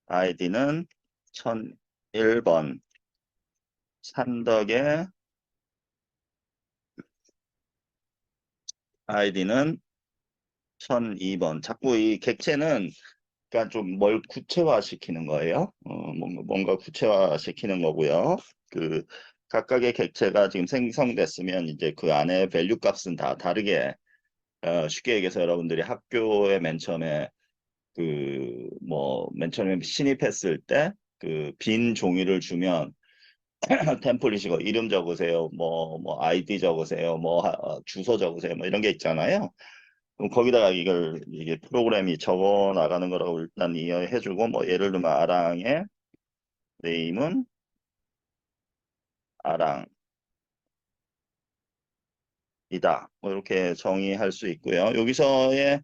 아이디는 1001번, 산덕의 아이디는 1002번. 자꾸 이 객체는 그러니까 좀 뭘 구체화시키는 거예요. 뭔가 구체화시키는 거고요. 그 각각의 객체가 지금 생성됐으면 이제 그 안에 밸류 값은 다 다르게 쉽게 얘기해서 여러분들이 학교에 맨 처음에 맨 처음에 신입했을 때 그 빈 종이를 주면 템플릿이고 이름 적으세요. 뭐 아이디 적으세요. 주소 적으세요. 뭐 이런 게 있잖아요. 그럼 거기다가 이게 프로그램이 적어 나가는 거라고 일단 이해해주고 뭐 예를 들면 아랑의 네임은 아랑이다. 뭐 이렇게 정의할 수 있고요. 여기서의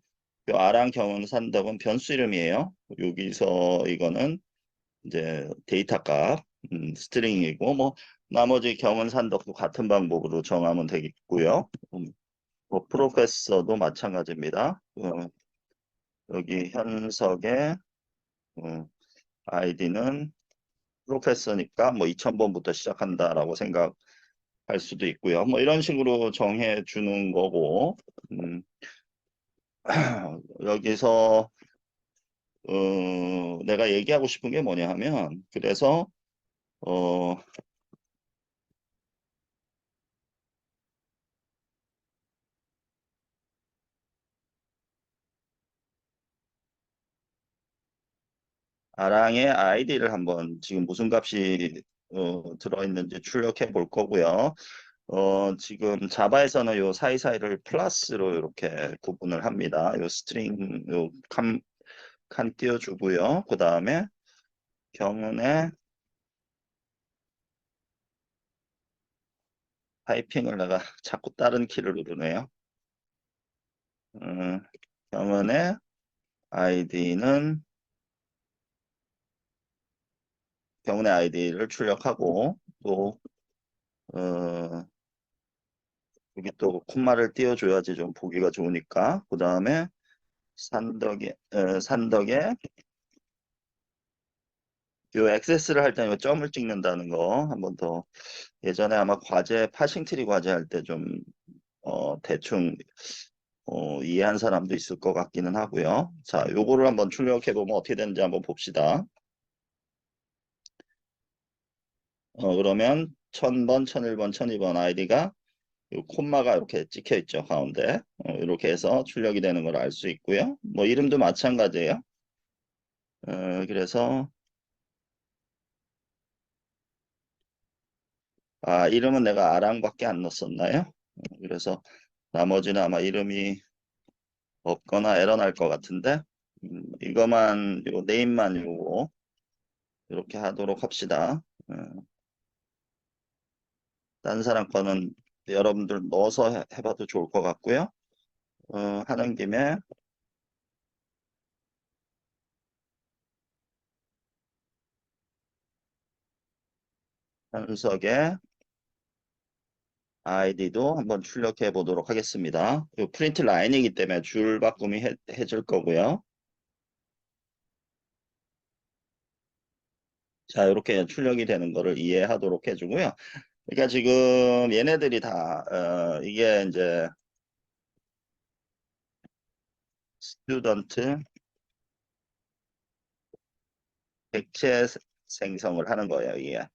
요 아랑 경운 산덕은 변수 이름이에요. 여기서 이거는 이제 데이터 값 스트링이고 뭐 나머지 경운 산덕도 같은 방법으로 정하면 되겠고요. 뭐 프로페서도 마찬가지입니다. 여기 현석의 아이디는 프로페서니까 뭐 2000번부터 시작한다라고 생각할 수도 있고요. 뭐 이런 식으로 정해 주는 거고 여기서 내가 얘기하고 싶은 게 뭐냐 하면 그래서 어, 아랑의 아이디를 한번 지금 무슨 값이 들어있는지 출력해 볼 거고요. 지금 자바에서는 요 사이사이를 플러스로 이렇게 구분을 합니다. 요 스트링, 칸 띄워주고요. 그 다음에 경운의 타이핑을 내가 자꾸 다른 키를 누르네요. 음, 경운의 아이디는 경운의 아이디를 출력하고 또 어, 여기 또 콤마를 띄워줘야지 좀 보기가 좋으니까 그 다음에 산덕에 요 액세스를 할 때 요 점을 찍는다는 거 한번 더 예전에 아마 과제 파싱트리 과제 할 때 좀 대충 이해한 사람도 있을 것 같기는 하고요. 자, 요거를 한번 출력해 보면 어떻게 되는지 한번 봅시다. 그러면 1000번, 1001번, 1002번 아이디가 요 콤마가 이렇게 찍혀 있죠, 가운데. 이렇게 해서 출력이 되는 걸 알 수 있고요. 뭐 이름도 마찬가지예요. 그래서 이름은 내가 아랑밖에 안 넣었었나요? 그래서 나머지는 아마 이름이 없거나 에러 날 것 같은데 이거만 요 네임만 요거 이렇게 하도록 합시다. 다른 사람 거는 여러분들 넣어서 해봐도 좋을 것 같고요. 하는 김에 현석의 아이디도 한번 출력해 보도록 하겠습니다. 이 프린트 라인이기 때문에 줄 바꿈이 해줄 거고요. 자, 이렇게 출력이 되는 거를 이해하도록 해주고요. 그러니까 지금 얘네들이 다 이게 이제 스튜던트 객체 생성을 하는 거예요. 이게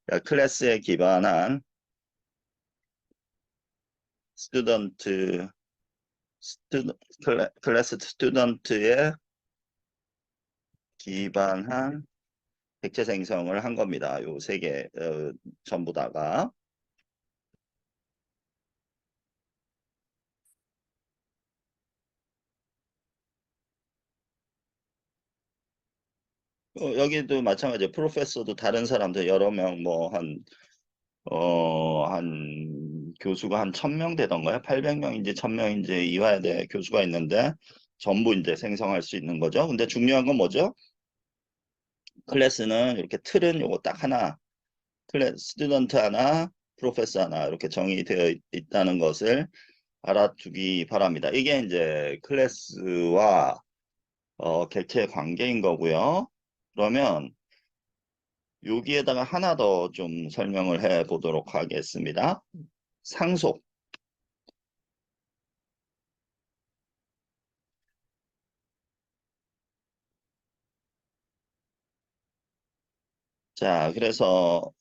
그러니까 클래스에 기반한 스튜던트 클래스 스튜던트에 기반한 객체 생성을 한 겁니다. 요 세 개 전부 다가. 여기도 마찬가지예요. 프로페서도 다른 사람들 여러 명, 뭐, 한 교수가 한 1000명 되던가요? 800명인지 1000명인지 이화여대 교수가 있는데 전부 이제 생성할 수 있는 거죠. 근데 중요한 건 뭐죠? 클래스는 이렇게 틀은 요거 딱 하나, 스튜던트 하나, 프로페서 하나 이렇게 정의되어 있다는 것을 알아두기 바랍니다. 이게 이제 클래스와 객체의 관계인 거고요. 그러면 여기에다가 하나 더 좀 설명을 해 보도록 하겠습니다. 상속. 자, 그래서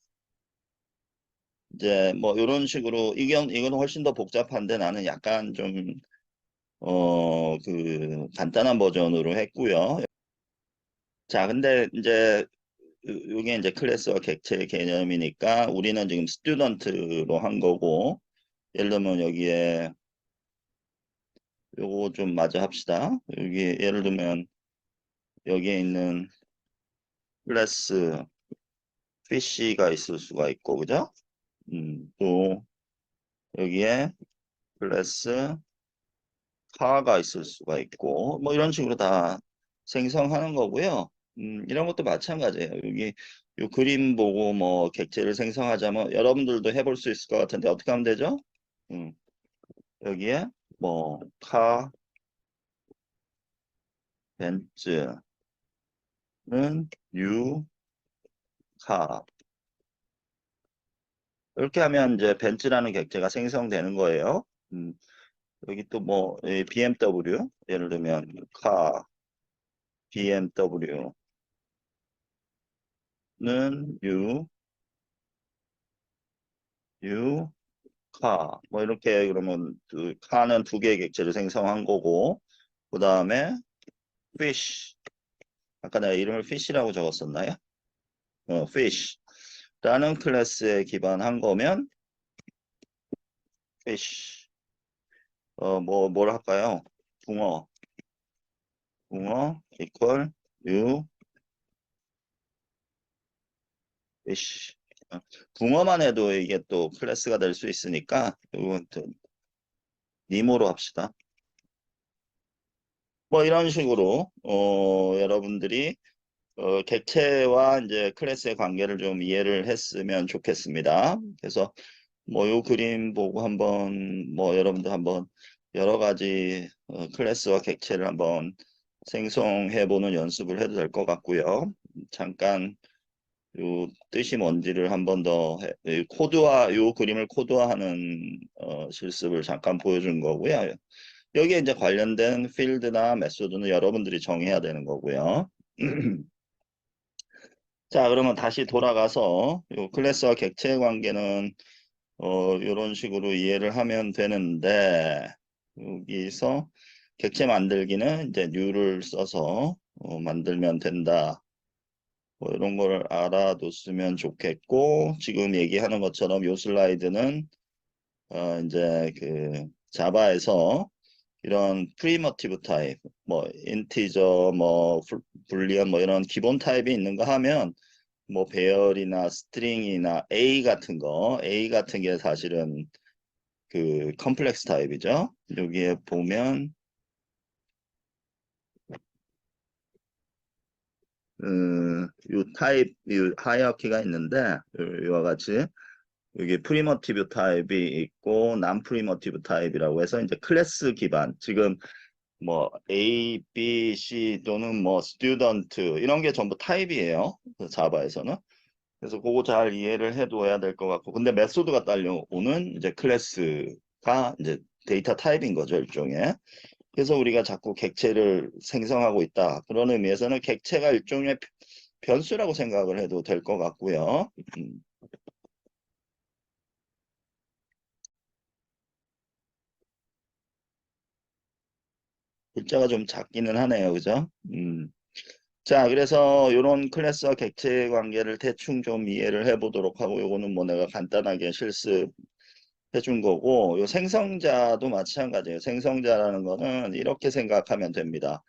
이제 뭐 이런 식으로 이건 훨씬 더 복잡한데 나는 약간 좀 간단한 버전으로 했고요. 자, 근데 이제 이게 이제 클래스와 객체 개념이니까 우리는 지금 스튜던트로 한 거고 예를 들면 여기에 요거 좀 마저 합시다. 여기 예를 들면 여기에 있는 클래스 피쉬가 있을 수가 있고 그죠? 또 여기에 클래스 카가 있을 수가 있고 뭐 이런 식으로 다 생성하는 거고요. 이런 것도 마찬가지예요. 여기 요 그림 보고 뭐 객체를 생성하자면 여러분들도 해볼 수 있을 것 같은데 어떻게 하면 되죠? 음, 여기에 뭐 카, 벤츠는 유, 카 이렇게 하면 이제 벤츠라는 객체가 생성되는 거예요. 음, 여기 또 뭐 BMW 예를 들면 카, BMW는 유, 유, 카, 뭐 이렇게 그러면 그 카는 두 개의 객체를 생성한 거고 그 다음에 fish 아까 내가 이름을 fish라고 적었었나요? fish라는 클래스에 기반한 거면 fish 뭘 할까요? 붕어 equal new fish 붕어만 해도 이게 또 클래스가 될 수 있으니까 이건 또 니모로 합시다. 뭐 이런 식으로 여러분들이 객체와 이제 클래스의 관계를 좀 이해를 했으면 좋겠습니다. 그래서 뭐 요 그림 보고 한번 뭐 여러분들 한번 여러 가지 클래스와 객체를 한번 생성해 보는 연습을 해도 될 것 같고요. 잠깐 요 뜻이 뭔지를 한번 더 코드화 요 그림을 코드화하는 실습을 잠깐 보여준 거고요. 여기에 이제 관련된 필드나 메소드는 여러분들이 정해야 되는 거고요. 자, 그러면 다시 돌아가서 요 클래스와 객체 관계는 이런 식으로 이해를 하면 되는데 여기서 객체 만들기는 이제 new를 써서 만들면 된다. 뭐 이런 걸 알아뒀으면 좋겠고 지금 얘기하는 것처럼 요 슬라이드는 이제 그 자바에서 이런 프리머티브 타입, 뭐 인티저, 뭐 불리언 뭐 이런 기본 타입이 있는 거 하면 뭐 배열이나 스트링이나 A 같은 게 사실은 그 컴플렉스 타입이죠. 여기에 보면 요 타입, 요 하이어키가 있는데 이와 같이 여기 프리머티브 타입이 있고 난 프리머티브 타입이라고 해서 이제 클래스 기반 지금 뭐 A, B, C 또는 뭐 스튜던트 이런 게 전부 타입이에요. 그 자바에서는. 그래서 그거 잘 이해를 해둬야 될 것 같고 근데 메소드가 딸려오는 이제 클래스가 이제 데이터 타입인 거죠 일종의. 그래서 우리가 자꾸 객체를 생성하고 있다. 그런 의미에서는 객체가 일종의 변수라고 생각을 해도 될 것 같고요. 음, 글자가 좀 작기는 하네요. 그죠? 자, 그래서 이런 클래스와 객체 관계를 대충 좀 이해를 해보도록 하고 요거는 뭐 내가 간단하게 실습해 준 거고 요 생성자도 마찬가지예요. 생성자라는 거는 이렇게 생각하면 됩니다.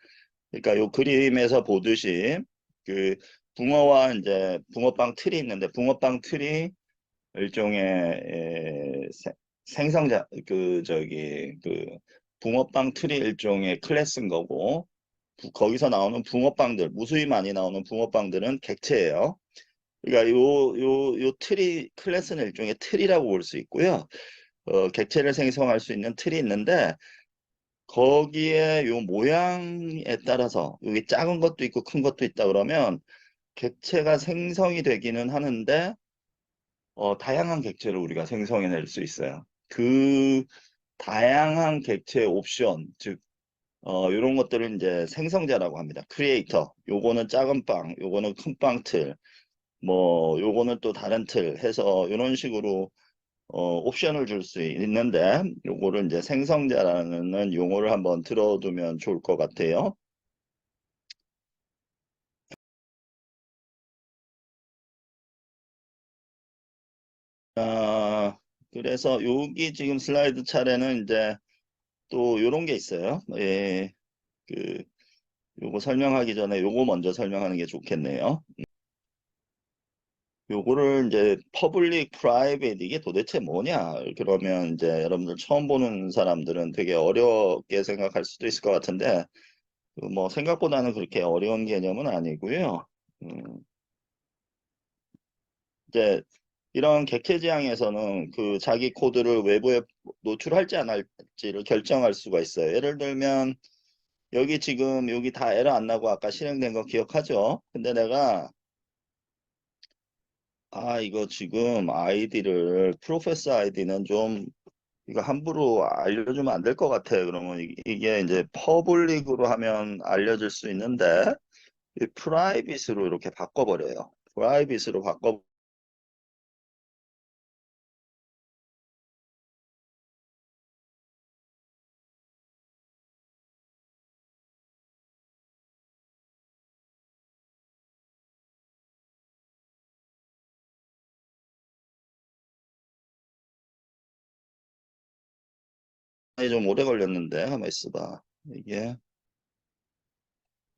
그러니까 요 그림에서 보듯이 그 붕어와 이제 붕어빵 틀이 있는데 붕어빵 틀이 일종의 생성자 그 저기 그 붕어빵 틀이 일종의 클래스인 거고 거기서 나오는 붕어빵들 무수히 많이 나오는 붕어빵들은 객체예요. 그러니까 요 틀이 클래스는 일종의 틀이라고 볼 수 있고요. 객체를 생성할 수 있는 틀이 있는데 거기에 요 모양에 따라서 여기 작은 것도 있고 큰 것도 있다 그러면 객체가 생성이 되기는 하는데 다양한 객체를 우리가 생성해낼 수 있어요. 그 다양한 객체 옵션, 즉 이런 것들을 이제 생성자라고 합니다. 크리에이터. 요거는 작은 빵, 요거는 큰 빵 틀, 뭐 요거는 또 다른 틀 해서 이런 식으로 옵션을 줄 수 있는데 요거를 이제 생성자라는 용어를 한번 들어두면 좋을 것 같아요. 아, 그래서 여기 지금 슬라이드 차례는 이제 또 요런 게 있어요. 예, 그 요거 설명하기 전에 요거 먼저 설명하는 게 좋겠네요. 요거를 이제 퍼블릭 프라이빗 이게 도대체 뭐냐? 그러면 이제 여러분들 처음 보는 사람들은 되게 어렵게 생각할 수도 있을 것 같은데 그뭐 생각보다는 그렇게 어려운 개념은 아니고요. 음, 이제 이런 객체 지향에서는 그 자기 코드를 외부에 노출할지 안 할지를 결정할 수가 있어요. 예를 들면 여기 지금 여기 다 에러 안 나고 아까 실행된 거 기억하죠? 근데 내가 이거 지금 아이디를 프로페서 아이디는 좀 이거 함부로 알려주면 안 될 것 같아. 그러면 이게 이제 퍼블릭으로 하면 알려질 수 있는데 이 프라이빗으로 이렇게 바꿔버려요. 프라이빗으로 바꿔 좀 오래 걸렸는데 한번 있어봐. 이게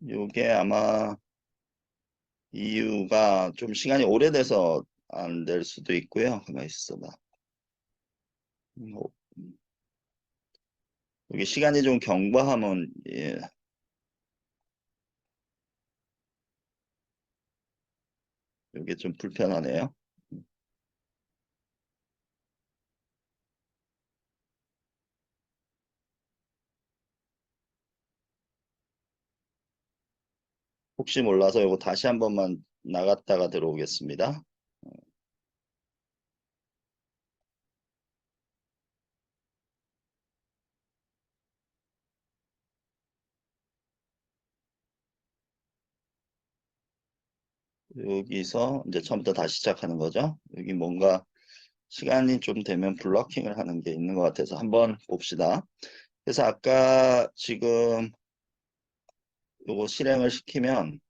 이게 아마 이유가 좀 시간이 오래돼서 안 될 수도 있고요. 한번 있어봐. 어, 이게 시간이 좀 경과하면 예, 이게 좀 불편하네요. 혹시 몰라서 이거 다시 한 번만 나갔다가 들어오겠습니다. 여기서 이제 처음부터 다시 시작하는 거죠. 여기 뭔가 시간이 좀 되면 블러킹을 하는 게 있는 것 같아서 한번 봅시다. 그래서 아까 지금 요거 실행을 시키면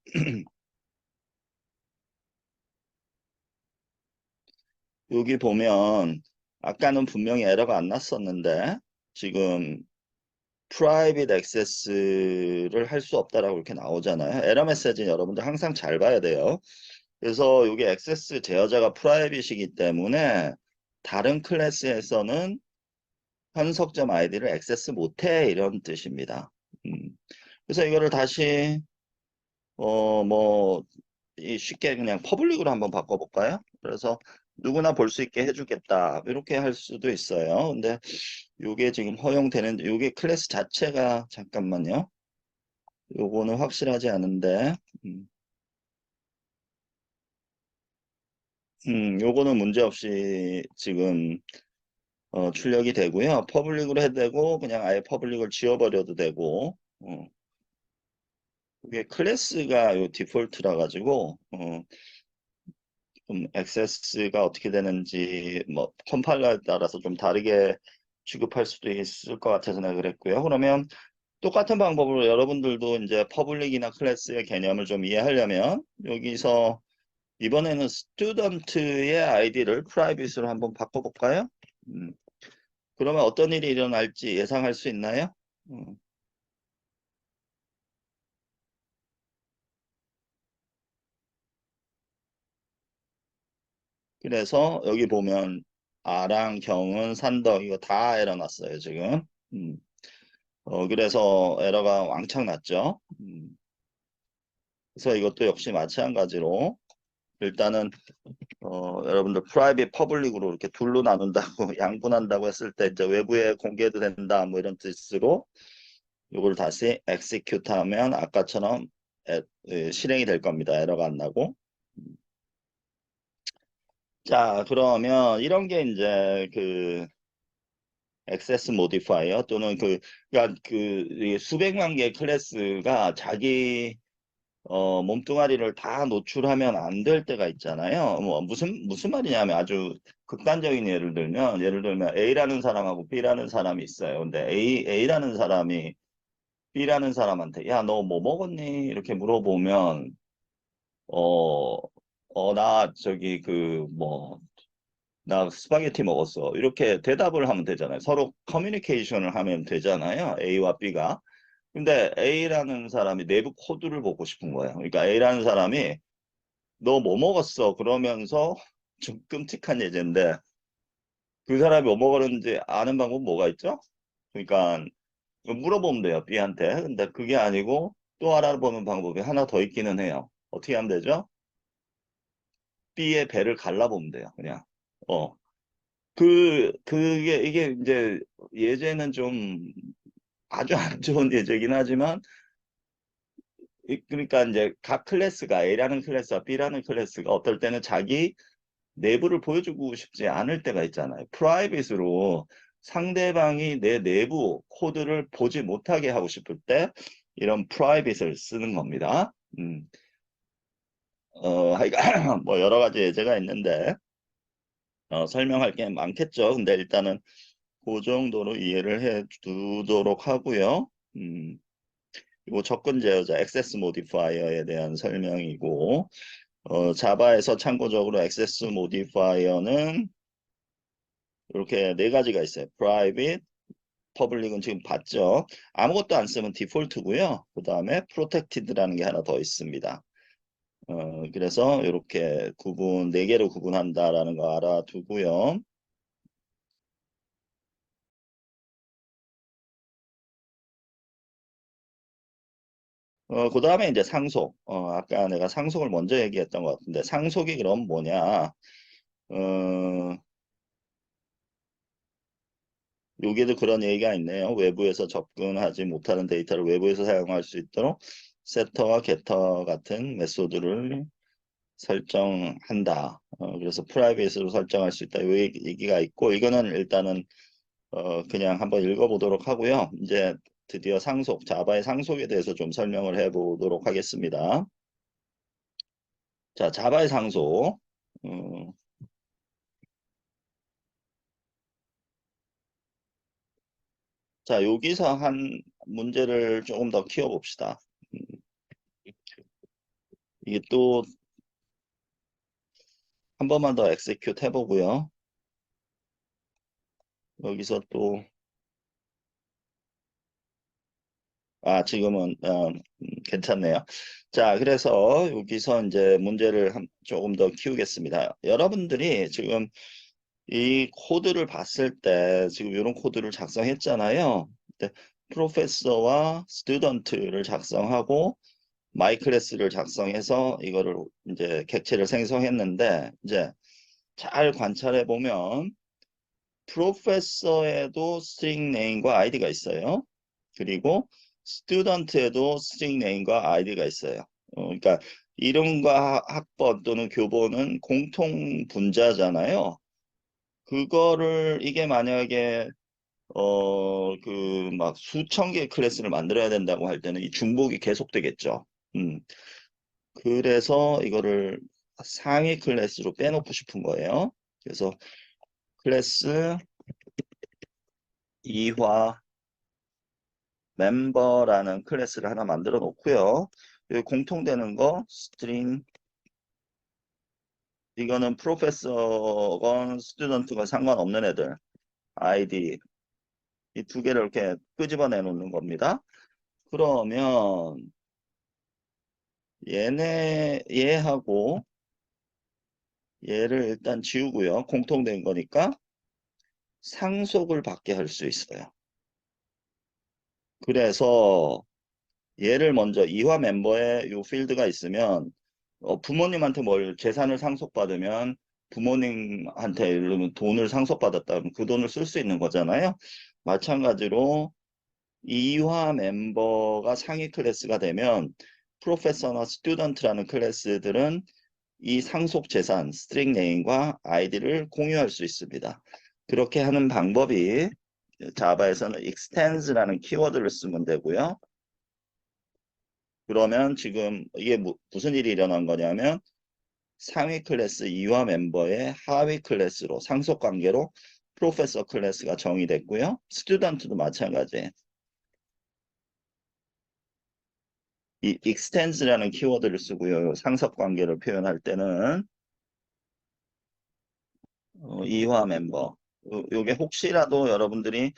여기 보면 아까는 분명히 에러가 안 났었는데 지금 프라이빗 액세스를 할 수 없다라고 이렇게 나오잖아요. 에러 메시지는 여러분들 항상 잘 봐야 돼요. 그래서 이게 액세스 제어자가 프라이빗이기 때문에 다른 클래스에서는 현석점 아이디를 액세스 못해 이런 뜻입니다. 음. 그래서 이거를 다시 뭐 쉽게 그냥 퍼블릭으로 한번 바꿔볼까요? 그래서 누구나 볼 수 있게 해주겠다 이렇게 할 수도 있어요. 근데 이게 지금 허용되는 이게 클래스 자체가 잠깐만요. 요거는 확실하지 않은데 음, 요거는 문제없이 지금 출력이 되고요. 퍼블릭으로 해도 되고 그냥 아예 퍼블릭을 지워버려도 되고 이게 클래스가 요 디폴트라 가지고 좀 액세스가 어떻게 되는지 뭐 컴파일러에 따라서 좀 다르게 취급할 수도 있을 것 같아서 내가 그랬고요. 그러면 똑같은 방법으로 여러분들도 이제 퍼블릭이나 클래스의 개념을 좀 이해하려면 여기서 이번에는 스튜던트의 아이디를 프라이빗으로 한번 바꿔볼까요? 음, 그러면 어떤 일이 일어날지 예상할 수 있나요? 음, 그래서 여기 보면 아랑 경은 산덕 이거 다 에러 났어요 지금. 음. 그래서 에러가 왕창 났죠. 그래서 이것도 역시 마찬가지로 일단은 여러분들 프라이빗 퍼블릭으로 이렇게 둘로 나눈다고 양분한다고 했을 때 이제 외부에 공개도 된다 뭐 이런 뜻으로 이걸 다시 execute 하면 아까처럼 실행이 될 겁니다. 에러가 안 나고. 자, 그러면 이런 게 이제 그 액세스 모디파이어 또는 그러니까 이 수백만 개의 클래스가 자기 몸뚱아리를 다 노출하면 안 될 때가 있잖아요. 뭐 무슨 말이냐면 아주 극단적인 예를 들면 A라는 사람하고 B라는 사람이 있어요. 근데 A라는 사람이 B라는 사람한테 야, 너 뭐 먹었니? 이렇게 물어보면 어, 나 저기 나 스파게티 먹었어. 이렇게 대답을 하면 되잖아요. 서로 커뮤니케이션을 하면 되잖아요. A와 B가. 근데 A라는 사람이 내부 코드를 보고 싶은 거예요. 그러니까 A라는 사람이 너 뭐 먹었어? 그러면서 좀 끔찍한 예제인데 그 사람이 뭐 먹었는지 아는 방법 뭐가 있죠? 그러니까 물어보면 돼요. B한테. 근데 그게 아니고 또 알아보는 방법이 하나 더 있기는 해요. 어떻게 하면 되죠? B의 배를 갈라보면 돼요. 그냥. 어. 이게 이제 예제는 좀 아주 안 좋은 예제긴 하지만 그러니까 이제 각 클래스가 A라는 클래스와 B라는 클래스가 어떨 때는 자기 내부를 보여주고 싶지 않을 때가 있잖아요. 프라이빗으로 상대방이 내 내부 코드를 보지 못하게 하고 싶을 때 이런 프라이빗을 쓰는 겁니다. 하여간 뭐 여러 가지 예제가 있는데 설명할 게 많겠죠. 근데 일단은 그 정도로 이해를 해 두도록 하고요. 그리고 접근 제어자 액세스 모디파이어에 대한 설명이고 자바에서 참고적으로 액세스 모디파이어는 이렇게 네 가지가 있어요. private, public은 지금 봤죠. 아무것도 안 쓰면 디폴트고요. 그 다음에 protected라는 게 하나 더 있습니다. 그래서 이렇게 네 개로 구분한다라는 거 알아두고요. 그 다음에 이제 상속. 아까 내가 상속을 먼저 얘기했던 것 같은데 상속이 그럼 뭐냐? 어, 여기에도 그런 얘기가 있네요. 외부에서 접근하지 못하는 데이터를 외부에서 사용할 수 있도록 세터와 게터 같은 메소드를 설정한다. 그래서 프라이빗으로 설정할 수 있다. 이 얘기가 있고 이거는 일단은 그냥 한번 읽어보도록 하고요. 이제 드디어 자바의 상속에 대해서 좀 설명을 해보도록 하겠습니다. 자, 자바의 상속. 어, 자, 여기서 한 문제를 조금 더 키워봅시다. 음, 이게 또 한 번만 더 엑세큐트 해보고요. 여기서 또, 지금은, 괜찮네요. 자, 그래서 여기서 이제 문제를 조금 더 키우겠습니다. 여러분들이 지금 이 코드를 봤을 때, 지금 이런 코드를 작성했잖아요. 근데 프로페서와 스튜던트를 작성하고, 마이 클래스를 작성해서 이거를 이제 객체를 생성했는데, 이제 잘 관찰해 보면, 프로페서에도 스트링 네임과 아이디가 있어요. 그리고 스튜던트에도 스트링 네임과 아이디가 있어요. 그러니까 이름과 학번 또는 교본은 공통 분자잖아요. 그거를 이게 만약에 그 막 수천 개의 클래스를 만들어야 된다고 할 때는 이 중복이 계속되겠죠. 음. 그래서 이거를 상위 클래스로 빼놓고 싶은 거예요. 그래서 클래스 이화 멤버라는 클래스를 하나 만들어 놓고요. 여기 공통되는 거 스트링 이거는 프로페서건 스튜던트건 상관없는 애들 아이디 이 두 개를 이렇게 끄집어내 놓는 겁니다. 그러면 얘하고 얘를 일단 지우고요. 공통된 거니까 상속을 받게 할 수 있어요. 그래서 얘를 먼저 이화 멤버에 요 필드가 있으면 부모님한테 뭘 재산을 상속받으면 부모님한테 예를 들면 돈을 상속받았다면 그 돈을 쓸 수 있는 거잖아요. 마찬가지로 이화 멤버가 상위 클래스가 되면 프로페서나 스튜던트라는 클래스들은 이 상속 재산, 스트링 네임과 아이디를 공유할 수 있습니다. 그렇게 하는 방법이 자바에서는 extens라는 키워드를 쓰면 되고요. 그러면 지금 이게 무슨 일이 일어난 거냐면 상위 클래스 이화 멤버의 하위 클래스로 상속 관계로 프로페서 클래스가 정의됐고요. 스튜던트도 마찬가지. 이 extens라는 키워드를 쓰고요. 상속 관계를 표현할 때는 이화 멤버. 요게 혹시라도 여러분들이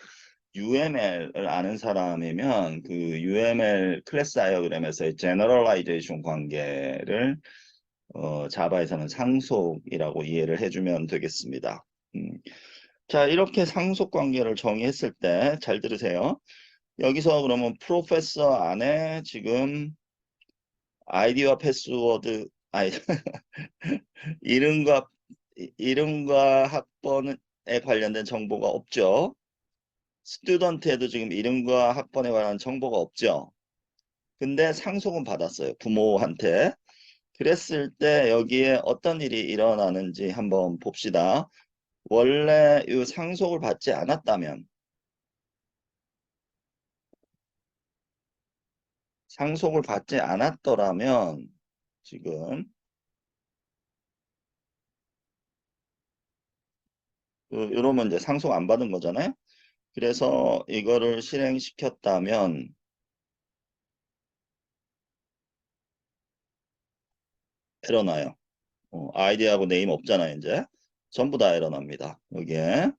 UML을 아는 사람이면 그 UML 클래스 다이어그램에서의 제너럴라이제이션 관계를 자바에서는 상속이라고 이해를 해주면 되겠습니다. 음. 자, 이렇게 상속 관계를 정의했을 때 잘 들으세요. 여기서 그러면 프로페서 안에 지금 아이디와 패스워드, 아니, 이름과 이름과 학번에 관련된 정보가 없죠. 스튜던트에도 지금 이름과 학번에 관한 정보가 없죠. 근데 상속은 받았어요. 부모한테. 그랬을 때 여기에 어떤 일이 일어나는지 한번 봅시다. 원래 이 상속을 받지 않았다면 상속을 받지 않았더라면 지금 이러면 이제 상속 안 받은 거잖아요. 그래서 이거를 실행시켰다면 에러나요. 아이디하고 네임 없잖아요, 이제. 전부 다 에러납니다. 여기에.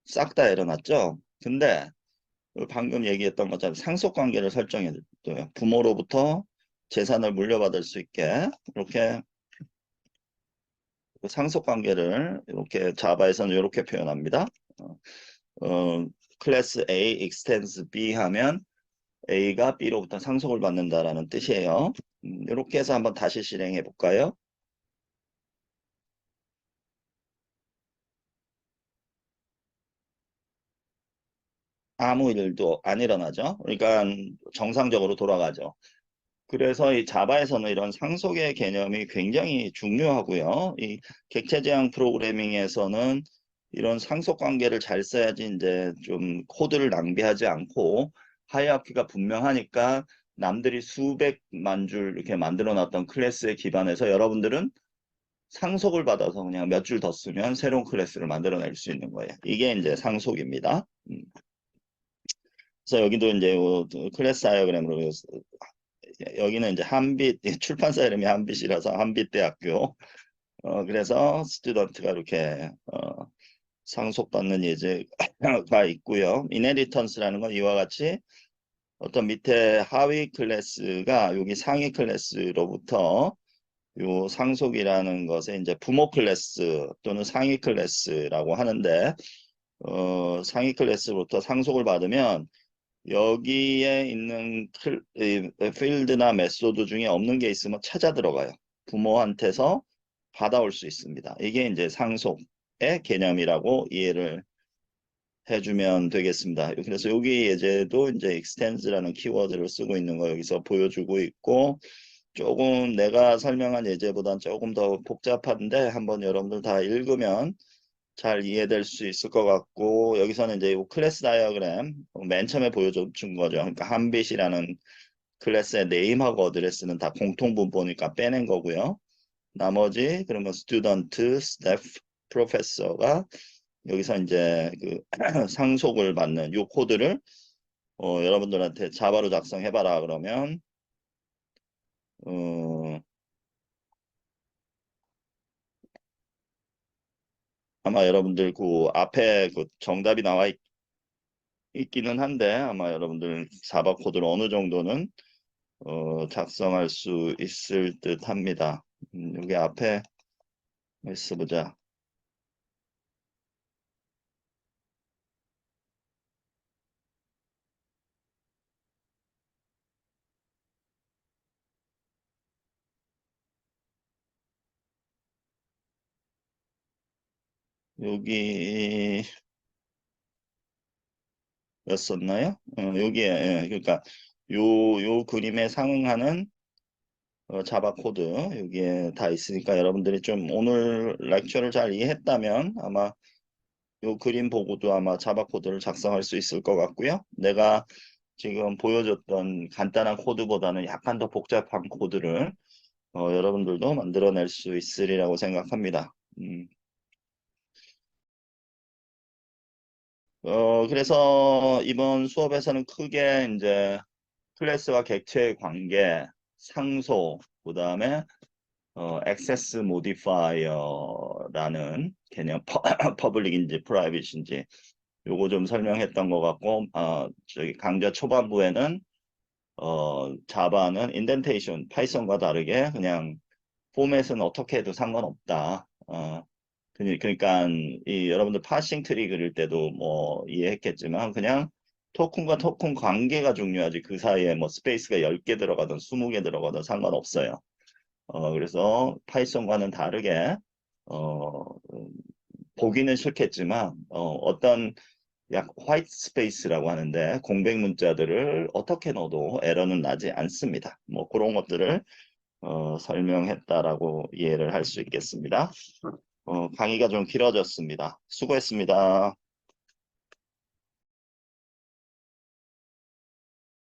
싹 다 에러났죠? 근데 방금 얘기했던 것처럼 상속 관계를 설정해줘요. 부모로부터 재산을 물려받을 수 있게 이렇게 상속 관계를 이렇게 자바에서는 이렇게 표현합니다. 클래스 A extends B 하면 A가 B로부터 상속을 받는다라는 뜻이에요. 이렇게 해서 한번 다시 실행해 볼까요? 아무 일도 안 일어나죠. 그러니까 정상적으로 돌아가죠. 그래서 이 자바에서는 이런 상속의 개념이 굉장히 중요하고요. 이 객체 지향 프로그래밍에서는 이런 상속 관계를 잘 써야지 이제 좀 코드를 낭비하지 않고 하이라키가 분명하니까 남들이 수백만 줄 이렇게 만들어 놨던 클래스에 기반해서 여러분들은 상속을 받아서 그냥 몇 줄 더 쓰면 새로운 클래스를 만들어낼 수 있는 거예요. 이게 이제 상속입니다. 그래서 여기도 이제 클래스 다이어그램으로 여기는 이제 한빛 출판사 이름이 한빛이라서 한빛대학교 그래서 스튜던트가 이렇게 상속받는 예제가 있고요. 이네리턴스라는 건 이와 같이 어떤 밑에 하위 클래스가 여기 상위 클래스로부터 요 상속이라는 것에 이제 부모 클래스 또는 상위 클래스라고 하는데 상위 클래스부터 상속을 받으면 여기에 있는 필드나 메소드 중에 없는 게 있으면 찾아 들어가요. 부모한테서 받아올 수 있습니다. 이게 이제 상속의 개념이라고 이해를 해주면 되겠습니다. 그래서 여기 예제도 이제 extens라는 키워드를 쓰고 있는 거 여기서 보여주고 있고 조금 내가 설명한 예제보다는 조금 더 복잡한데 한번 여러분들 다 읽으면 잘 이해될 수 있을 것 같고 여기서는 이제 이 클래스 다이어그램 맨 처음에 보여준 거죠. 그러니까 한빛이라는 클래스의 네임하고 어드레스는 다 공통분포니까 빼낸 거고요. 나머지 그러면 스튜던트, 스태프, 프로페서가 여기서 이제 그 상속을 받는 이 코드를 여러분들한테 자바로 작성해봐라 그러면 어, 아마 여러분들 그 앞에 그 정답이 나와 있기는 한데 아마 여러분들 자바 코드를 어느 정도는 작성할 수 있을 듯 합니다. 여기 앞에 보자. 여기였었나요? 여기에, 예, 그러니까 요 그림에 상응하는 자바 코드 여기에 다 있으니까 여러분들이 좀 오늘 렉처를 잘 이해했다면 아마 요 그림 보고도 아마 자바 코드를 작성할 수 있을 것 같고요. 내가 지금 보여줬던 간단한 코드보다는 약간 더 복잡한 코드를 여러분들도 만들어낼 수 있으리라고 생각합니다. 그래서 이번 수업에서는 크게 이제 클래스와 객체의 관계, 상소, 그 다음에 액세스 모디파이어라는 개념, 퍼블릭인지 프라이빗인지 요거 좀 설명했던 것 같고, 저기 강좌 초반부에는 자바는 인덴테이션, 파이썬과 다르게 그냥 포맷은 어떻게 해도 상관없다. 그러니까 이 여러분들 파싱 트리 그릴 때도 뭐 이해했겠지만 그냥 토큰과 토큰 관계가 중요하지 그 사이에 뭐 스페이스가 10개 들어가든 20개 들어가든 상관없어요. 그래서 파이썬과는 다르게 어, 보기는 싫겠지만 어떤 약 화이트 스페이스라고 하는데 공백 문자들을 어떻게 넣어도 에러는 나지 않습니다. 뭐 그런 것들을 설명했다라고 이해를 할 수 있겠습니다. 강의가 좀 길어졌습니다. 수고했습니다.